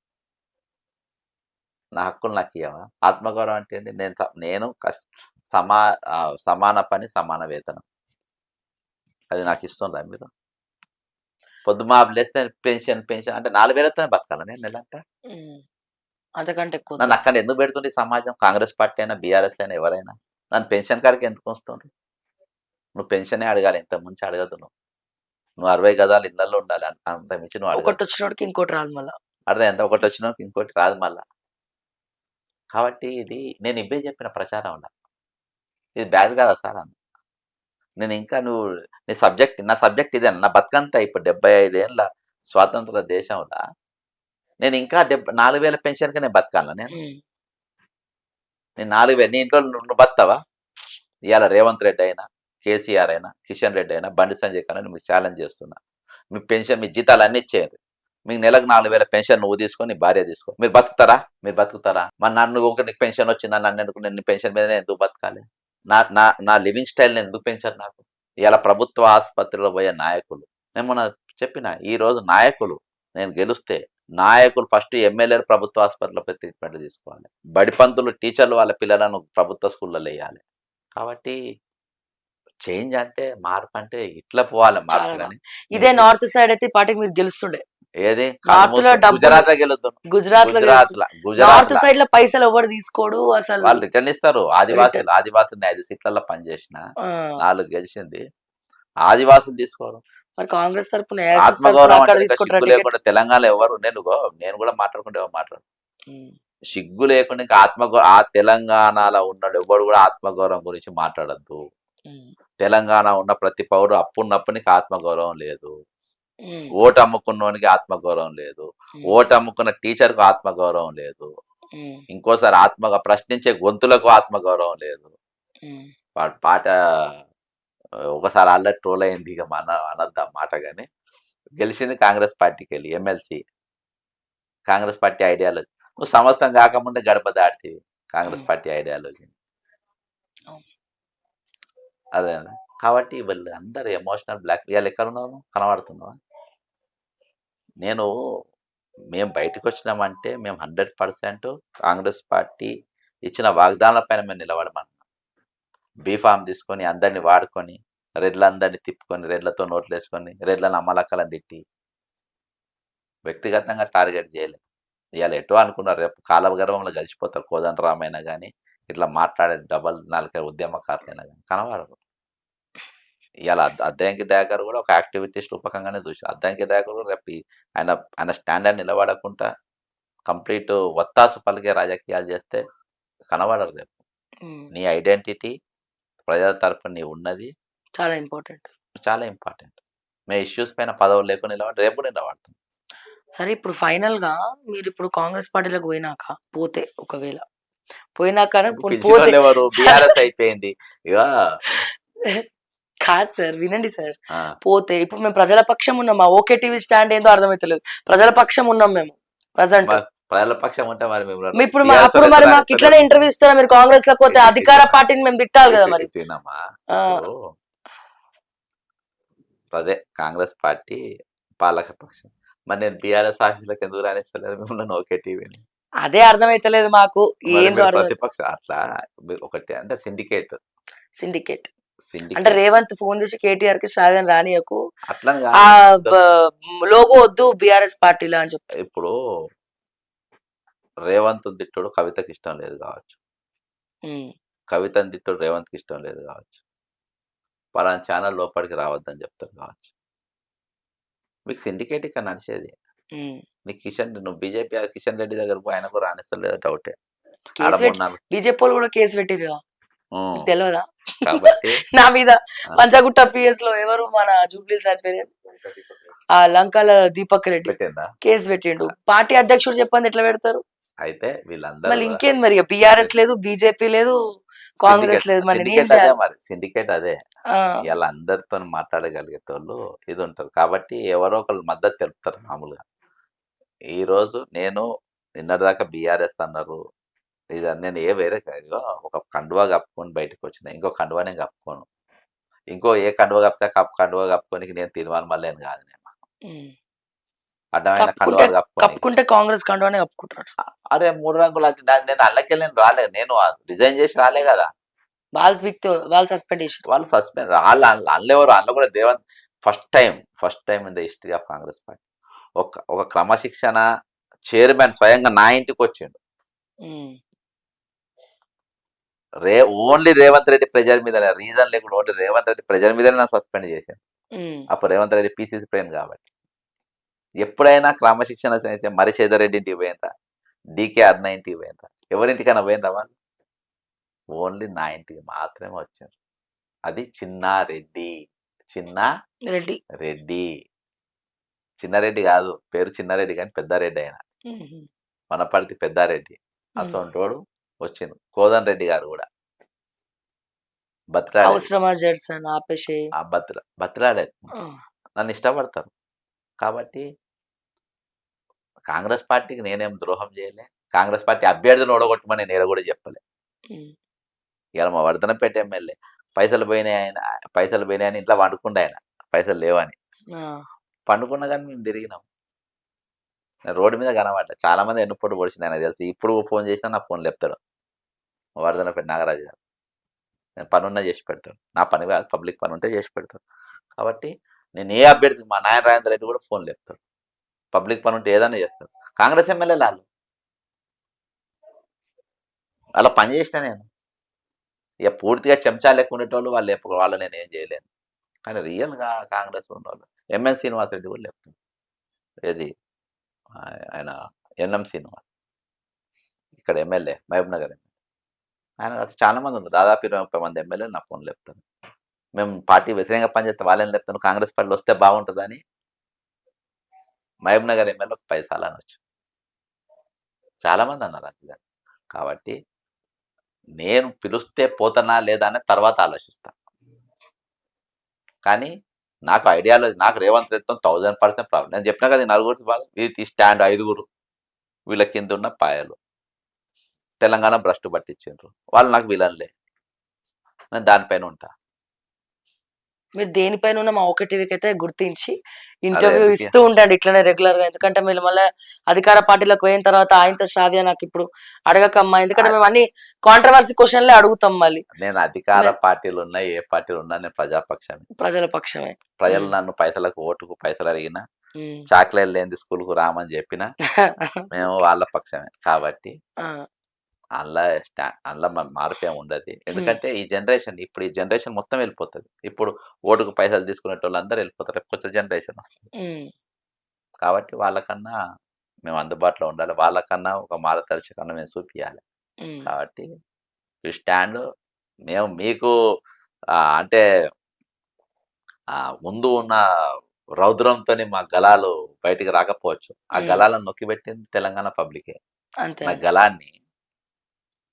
నా హక్కులు నాకియ్యవా? ఆత్మగౌరవం అంటే ఏంది? నేను సమాన పని, సమాన వేతనం. అది నాకిస్తుండ్రా మీరు? పొద్దుమాపు లేస్తే పెన్షన్ అంటే 4000తోనే బతకాలా నేను నెలంతా? హ్మ్. అంతకంటే నన్ను ఎక్కువొద్దా? అక్కడ ఎందుకు పెడుతుంది ఈ సమాజం? కాంగ్రెస్ పార్టీ అయినా, బీఆర్ఎస్ అయినా ఎవరైనా. నన్ను పెన్షన్ కాడికి ఎందుకు ఉంచుతుండ్రు? నువ్వు పెన్షనే అడగాలి. ఇంతకు మించి అడగద్దు నువ్వు. నువ్వు 60 గజాలు ఇళ్లల్లో ఉండాలి. అంతకు మించి నువ్వు అడగద్దు. ఒకటొచ్చినోడికి ఇంకోటి రాదు మళ్ళా. అర్థమైందా? ఒకటొచ్చినోడికి ఇంకోటి రాదు మళ్ళా. కాబట్టి ఇది నేను ఇవ్వే చెప్పిన ప్రచారంలో. ఇది బ్యాడ్ కాదా సార్ అన్న. నేను ఇంకా నా సబ్జెక్ట్ ఇదే. నా బతుకంతా ఇప్పుడు 75 ఏళ్ల స్వాతంత్ర దేశంలా నేను ఇంకా 4000 పెన్షన్‌కే నేను బతకాలా నేను? హ్మ్. నేను 4000 నీ ఇంట్లో నువ్వు బతుకుతావా? ఇయాల రేవంత్ రెడ్డి అయినా, కేసీఆర్ అయినా, కిషన్ రెడ్డి అయినా, బండి సంజయ్ కన్నా మీకు ఛాలెంజ్ చేస్తున్నా. మీ పెన్షన్ మీ జీతాలన్నీ ఇచ్చేయండి. మీకు నెలకు 4000 పెన్షన్ నువ్వు తీసుకో, నీ భార్య తీసుకో. మీరు బతుకుతారా? మీరు బతుకుతారా? మరి నన్ను నీకు పెన్షన్ వచ్చిందా? నన్నెందుకు నేను నీ పెన్షన్ మీదనే ఎందుకు బతకాలి? నా నా నా లివింగ్ స్టైల్‌ని ఎందుకు పెంచరు నాకు? ఇయాల ప్రభుత్వ ఆసుపత్రిలో పోయే నాయకులు నేను మొన్న చెప్పిన ఈరోజు నాయకులు నేను గెలుస్తే నాయకులు ఫస్ట్ ఎమ్మెల్యేలు ప్రభుత్వ ఆసుపత్రిలో పోయి ట్రీట్మెంట్ తీసుకోవాలి. బడిపంతులు టీచర్లు వాళ్ళ పిల్లలను ప్రభుత్వ స్కూళ్ళలో ఎయ్యాలి. కాబట్టి చేంజ్ అంటే మార్పంటే ఇట్లా పోవాలి మార్పు చాలా గాని ఇదే నీకు నార్త్ సైడ్ అయితే ఈ పాటికి మీరు గెలుస్తుండే. ఏది కళ్ళు నార్త్‌లో మూసుకొని డబ్బులు గుజరాత్‌లో గెలుద్దును. గుజరాత్‌లో గెలుస్తుంది. గుజరాత్‌ల నార్త్ గుజరాత్‌ల సైడ్‌లో పైసలు ఎవడు తీసుకోడు అసలు. వాళ్ళు రిటర్న్ ఇస్తారు. రిటర్న్. ఆదివాసులు 5 సీట్లలో పనిచేసిన ఆ! 4 గెలిచింది. ఆదివాసులు తీసుకోరు. మరి కాంగ్రెస్ తరపున, ఏఐసీసీ తరపున ఆత్మగౌరవం అక్కడ అంటే ఇంకా తీసుకుంటారా సిగ్గు టికెట్? లేకుండా తెలంగాణలో ఎవరు నేను కూడా మాట్లాడుకుంటే ఎవరు మాట్లాడను. హ్మ్. సిగ్గు లేకుండా ఇంకా ఆ తెలంగాణలో ఉన్నోడు ఎవ్వడు కూడా ఆత్మగౌరవం గురించి మాట్లాడొద్దు. హ్మ్. తెలంగాణ ఉన్న ప్రతి పౌరుడు అప్పున్నప్పటికి ఆత్మగౌరవం లేదు. హ్మ్. ఓటు అమ్ముకున్నోనికి ఆత్మగౌరవం లేదు. హ్మ్. ఓటు అమ్ముకున్న టీచర్‌కు ఆత్మగౌరవం లేదు. హ్మ్. ఇంకోసారి ప్రశ్నించే గొంతులకు ఆత్మగౌరవం లేదు. హ్మ్. వాడి పాట ఒకసారి ఆల్రెడీ ట్రోల్ అయింది. ఇక అనొద్దు ఆ మాట గాని. గెలిచింది కాంగ్రెస్ పార్టీకెళ్ళి ఎమ్మెల్సీ. Congress party ideology. నువ్వు సంవత్సరం కాకముందే గడప దాటితివి. హ్మ్. Congress party ideology. అవును. అదే. కాబట్టి వీళ్ళు అందరూ ఎమోషనల్ ఇయాల ఎక్కడున్నావు నువ్వు? కనబడుతున్నావా? నేను మేము బయటకొచ్చినామంటే మేము 100% కాంగ్రెస్ పార్టీ ఇచ్చిన వాగ్దానాల పైన మేము నిలబడమన్నాం. బీఫార్మ్ తీసుకొని అందరిని వాడుకొని, రెడ్లందరిని తిప్పుకొని, రెడ్లతో నోట్లేసుకొని, రెడ్లను అమ్మలక్కలను తిట్టి, వ్యక్తిగతంగా టార్గెట్ చేయలే. ఇవాళ ఎటో అనుకున్నారు, రేపు కాలగర్భంలో కలిసిపోతారు. కోదండరామైనా కానీ, ఇట్లా మాట్లాడే డబల్ నాలుక ఉద్యమకారులైనా కానీ కనబడరు. ఇవాళ అద్దంకి దయాకర్ కూడా ఒక యాక్టివిటీస్ట్ రూపకంగానే చూసాం. అద్దంకి దయాకర్ కూడా రేపు ఆయన ఆయన స్టాండర్డ్ నిలబడకుండా కంప్లీట్ వత్తాసు పలికే రాజకీయాలు చేస్తే కనబడరు రేపు. ఉమ్, నీ ఐడెంటిటీ ప్రజల తరపున నీ ఉన్నది చాలా ఇంపార్టెంట్. చాలా ఇంపార్టెంట్. మే ఇష్యూస్ పైన పదవులు లేకుండా నిలబడి రేపు నిలబడతాం. సరే, ఇప్పుడు ఫైనల్ గా మీరు ఇప్పుడు కాంగ్రెస్ పార్టీలోకి పోతే ఒకవేళ పోయినాక పోతే పిలిచిన ఎవరు బీఆర్ఎస్ అయిపోయింది ఇక. కాదు సార్, వినండి సార్. ఆ, పోతే ఇప్పుడు మేము ప్రజల పక్షం ఉన్నాం. మా ఓకే టీవీ స్టాండ్ ఏందో అర్థమైతలేదు. ప్రజల పక్షం ఉన్నాం మేము ప్రజెంట్. మరి ప్రజల పక్షం ఉంటే మరి మేము ఇప్పుడు TRS అప్పుడు మరి మాకు రైతులు ఇట్లనే ఇంటర్వ్యూ ఇస్తారా? మీరు కాంగ్రెస్ లోకి పోతే ఇది- అధికార ఇది- పార్టీని మేము తిట్టాలి కదా మరి. తినమ్మా. ఆ, ఇప్పుడు అదే కాంగ్రెస్ పార్టీ పాలక పక్షం. మరి నేను బీఆర్ఎస్ ఆఫీసులకు ఎందుకు రాణిస్తలేదు మిమ్మల్ని ఓకే టీవీని? అదే అర్థమైతలేదు మాకు. మరి ఏందో మీరు అర్థం ప్రతిపక్షం అట్లా మీరు ఒకటి అంటే సిండికేట్ సిండికేట్ అంటే సిండికేట్ రేవంత్ ఫోన్ చేసి కేటీఆర్ కి శ్రావ్యం రానియకు, అట్లని ఆ కాదు. లోగో వద్దు బీఆర్ఎస్ పార్టీలో అని చెప్తారు. ఇప్పుడు రేవంత్ తిట్టుడు కవితకి ఇష్టం లేదు కావచ్చు, ఉమ్, కవితని తిట్టుడు రేవంత్కి ఇష్టం లేదు కావచ్చు, పలానా ఛానల్ లోపలికి రావద్దని చెప్తారు కావచ్చు. మీకు సిండికేట్ ఇక్కడ నడిచేది. ఉమ్. నీకు నువ్వు బీజేపీ కిషన్ రెడ్డి దగ్గర పోయి ఆయనకు రాణిస్తలేదు డౌటే. ఆడ కేసు 3-4 బీజేపీ వాళ్ళు కూడా కేసు పెట్టిరు కదా, మీకు తెలియదా? కాబట్టి నా మీద ఆ, పంచగుట్ట పిఎస్ లో ఎవరు మన జూబ్లీస్ పేరు ఆ లంకాల దీపక్ రెడ్డి పెట్టిందా? కేసు పెట్టిండు. పార్టీ అధ్యక్షుడు చెప్పండి ఎట్లా పెడతారు? అయితే వీళ్ళందరూ మళ్ళీ ఇంకేంది మరి, బీఆర్ఎస్ లేదు, బీజేపీ లేదు, కాంగ్రెస్ లేదు, మరి నేను ఏం సిండికేట్ అదే, చేయాలి? మరి సిండికేట్ అదే. ఆ, ఇలా అందరితో మాట్లాడగలిగేటోళ్ళు ఇది ఉంటారు కాబట్టి ఎవరో ఒకళ్ళు మద్దతు తెలుపుతారు మామూలుగా. ఈ రోజు నేను నిన్నటిదాకా బీఆర్ఎస్ అన్నారు, ఇది నేను వేరే కాదు, ఒక కండువా కప్పుకొని బయటకు వచ్చిన, ఇంకో కండువా నేను కప్పుకోను, ఇంకో ఏ కండువా కప్పితే కండువా కప్పుకోనికి నేను తినవాను మళ్ళీ అని కాదు. నేను ఉమ్. అడ్డమైన కప్పుకుంటే కండువాలు కప్పుకొని కప్పుకుంటే కాంగ్రెస్ కండువానే కప్పుకుంటారు. అరే 3 రంగులు నేను అల్లకెళ్ళి రాలేదు, నేను రిజైన్ చేసి రాలే కదా. వాళ్ళు సస్పెండ్ చేసారు. వాళ్ళు సస్పెండ్ వాళ్ళు అల్లెవరు అందులో కూడా దేవంత్ first time in the history of Congress party ఒక క్రమశిక్షణ చైర్మన్ స్వయంగా నా ఇంటికి వచ్చిండు. ఓన్లీ రేవంత్ రెడ్డి ప్రెజర్ మీద, రీజన్ లేకుండా ఓన్లీ రేవంత్ రెడ్డి ప్రెజర్ మీదనే నన్ను సస్పెండ్ చేశాను. అప్పుడు రేవంత్ రెడ్డి పీసీసీ ప్లేన్ కాబట్టి. ఎప్పుడైనా క్రమశిక్షణ మరిచేదర్ రెడ్డి ఇంటికి పోయిందా, డీకే అర్ణ ఇంటికి పోయిందా, ఎవరింటికైనా పోయిందా? వాళ్ళు ఓన్లీ నా ఇంటికి మాత్రమే వచ్చారు. అది చిన్నారెడ్డి, రెడ్డి రెడ్డి, చిన్నారెడ్డి కాదు, పేరు చిన్నారెడ్డి కానీ పెద్దారెడ్డి ఆయన, వనపర్తి పెద్దారెడ్డి. అసొంటోడు వచ్చింది. కోదన్ రెడ్డి గారు కూడా అవసరమా జడ్సన్ ఆపేసి బతిలాడే నన్ను ఇష్టపడతారు కాబట్టి కాంగ్రెస్ పార్టీకి నేనేం ద్రోహం చేయలే. కాంగ్రెస్ పార్టీ అభ్యర్థులు ఓడగొట్టమని నేను కూడా చెప్పలే. ఇలా మా వర్ధనపేట ఎమ్మెల్యే పైసలు పోయినాయని ఇంట్లో వండుకుండా ఆయన పైసలు లేవని పండుకున్నా కానీ మేము తిరిగినాం. నేను రోడ్డు మీద కనబడ్డా, చాలా మంది ఎన్నుపోటు పొడిచింది ఆయన తెలిసి. ఇప్పుడు ఫోన్ చేసినా నా ఫోన్ లేపుతాడు వర్ధనపేట నాగరాజు గారు. నేను పనున్నా చేసి పెడతాడు, నా పని కాదు, పబ్లిక్ పని ఉంటే చేసి పెడతాడు. కాబట్టి నేను ఏ అభ్యర్థికి మా నాయన రాజేంద్ర రెడ్డి కూడా ఫోన్ లేపుతాడు, పబ్లిక్ పని ఉంటే ఏదైనా చేస్తాడు. కాంగ్రెస్ ఎమ్మెల్యేలు అలా పని చేసిన నేను. ఇక పూర్తిగా చెంచా లెక్క ఉండేటోళ్ళు వాళ్ళు నేను ఏం చేయలేను. కానీ రియల్గా కాంగ్రెస్ ఉన్నవాళ్ళు ఎంఎన్ శ్రీనివాస్ రెడ్డి కూడా లేపుతుంది. ఏది ఆయన ఎన్ఎం శ్రీనివాస్ ఇక్కడ ఎమ్మెల్యే, మహబూబ్ నగర్ ఎమ్మెల్యే, ఆయన చాలా మంది ఉన్నారు, దాదాపు 20-30 మంది ఎమ్మెల్యేలు నా ఫోన్ లేపుతాను. మేము పార్టీ వ్యతిరేకంగా పనిచేస్తే వాళ్ళని లేపుతాను, కాంగ్రెస్ పార్టీలో వస్తే బాగుంటుందని. మహబూబ్ నగర్ ఎమ్మెల్యే 10 సార్లు అనొచ్చు, చాలా మంది అన్నారు అది. కాబట్టి నేను పిలుస్తే పోతానా లేదా అని తర్వాత ఆలోచిస్తా. కానీ నాకు ఐడియాలజీ, నాకు రేవంత్ రెడ్డితో 1000% ప్రాబ్లం. నేను చెప్పినా కదా, నలుగురికి బాగా వీటి స్టాండ్ 5 వీళ్ళ కింద ఉన్న పాయలు తెలంగాణ భ్రష్టు పట్టించారు వాళ్ళు. నాకు విలన్లే, నేను దానిపైన ఉంటా. మీరు దేనిపైన ఉన్న మా ఒక టీవీకి అయితే గుర్తించి ఇంటర్వ్యూ అందుకే. ఇస్తూ ఉంటాడు ఇట్లనే రెగ్యులర్ గా. ఎందుకంటే మీరు మళ్ళీ అధికార పార్టీలోకి పోయిన తర్వాత ఆయనతో శ్రావ్య నాకు ఇప్పుడు అడగకమ్మా, ఎందుకంటే మేము అన్ని కాంట్రవర్సీ క్వశ్చన్లే అడుగుతాం. మళ్ళీ నేను అధికార పార్టీలు ఉన్నాయి, ఏ పార్టీలు ఉన్నా నేను ప్రజాపక్షాన్ని. ప్రజల పక్షమే. ప్రజలు నన్ను ఓటుకు పైసలు అడిగినా ఉమ్. చాక్లెట్ లేనిది స్కూల్కు రామని చెప్పినా మేము వాళ్ళ పక్షమే కాబట్టి ఆ, అందులో మార్పు ఏమి ఉండదు. ఉమ్, ఎందుకంటే ఈ జనరేషన్ మొత్తం వెళ్ళిపోతుంది. ఇప్పుడు ఓటుకు పైసలు తీసుకునేటోళ్ళందరూ వెళ్ళిపోతారు. రేపు కొత్త జనరేషన్ వస్తుంది. ఉమ్, కాబట్టి వాళ్ళకన్నా మేము అందుబాటులో ఉండాలి. వాళ్ళకన్నా ఒక మార్గదర్శకత్వం మేము చూపియాలి. ఉమ్, కాబట్టి ఈ స్టాండ్ మేము మీకు అంటే ముందు ఉన్న రౌద్రంతోని మా గళాలు బయటికి రాకపోవచ్చు. ఆ ఉమ్. గళాలను నొక్కిబెట్టింది తెలంగాణ పబ్లికే. అంతే నా అంతే. గళాన్ని,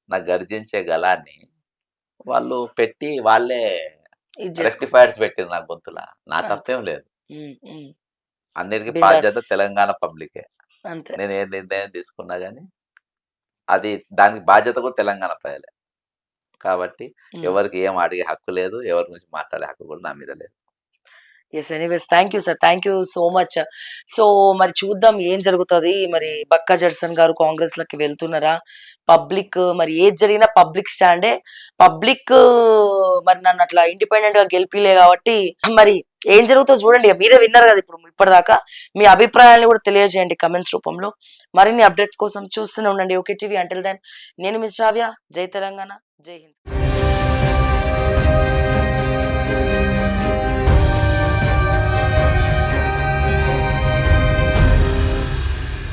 నా గర్జించే గళాన్ని వాళ్ళు పెట్టి వాళ్ళే ఇది చేసుకుంటాం. రెక్టిఫైయర్స్ పెట్టిర్రు నా గొంతుల. నా అంతే. తప్పేం లేదు. ఉమ్, ఉమ్. అన్నిటికి బిందాస్. బాధ్యత తెలంగాణ పబ్లికే. అంతే. నేను ఏ నిర్ణయం తీసుకున్నా గాని అది దానికి బాధ్యత కూడా తెలంగాణ ప్రజలే. కాబట్టి ఉమ్. ఎవరికి ఏం అడిగే హక్కు లేదు. ఎవరి గురించి మాట్లాడే హక్కు కూడా నా మీద లేదు. Yes anyways thank you sir, thank you so much. So మరి చూద్దాం ఏం జరుగుతుంది. మరి బక్కా జడ్సన్ గారు కాంగ్రెస్ లకి వెళ్తున్నారా? పబ్లిక్ మరి ఏది జరిగినా పబ్లిక్ స్టాండే. పబ్లిక్ మరి నన్ను అట్లా ఇండిపెండెంట్ గా గెలిపిలే కాబట్టి మరి ఏం జరుగుతుందో చూడండి. ఇక మీరే విన్నారు కదా ఇప్పుడు ఇప్పటిదాకా. మీ అభిప్రాయాలను కూడా తెలియజేయండి కమెంట్స్ రూపంలో. మరిన్ని అప్డేట్స్ కోసం చూస్తూనే ఉండండి ఓకే టీవీ. అంటిల్ దెన్ నేను మిస్ శ్రావ్య. జై తెలంగాణ, జై హింద్.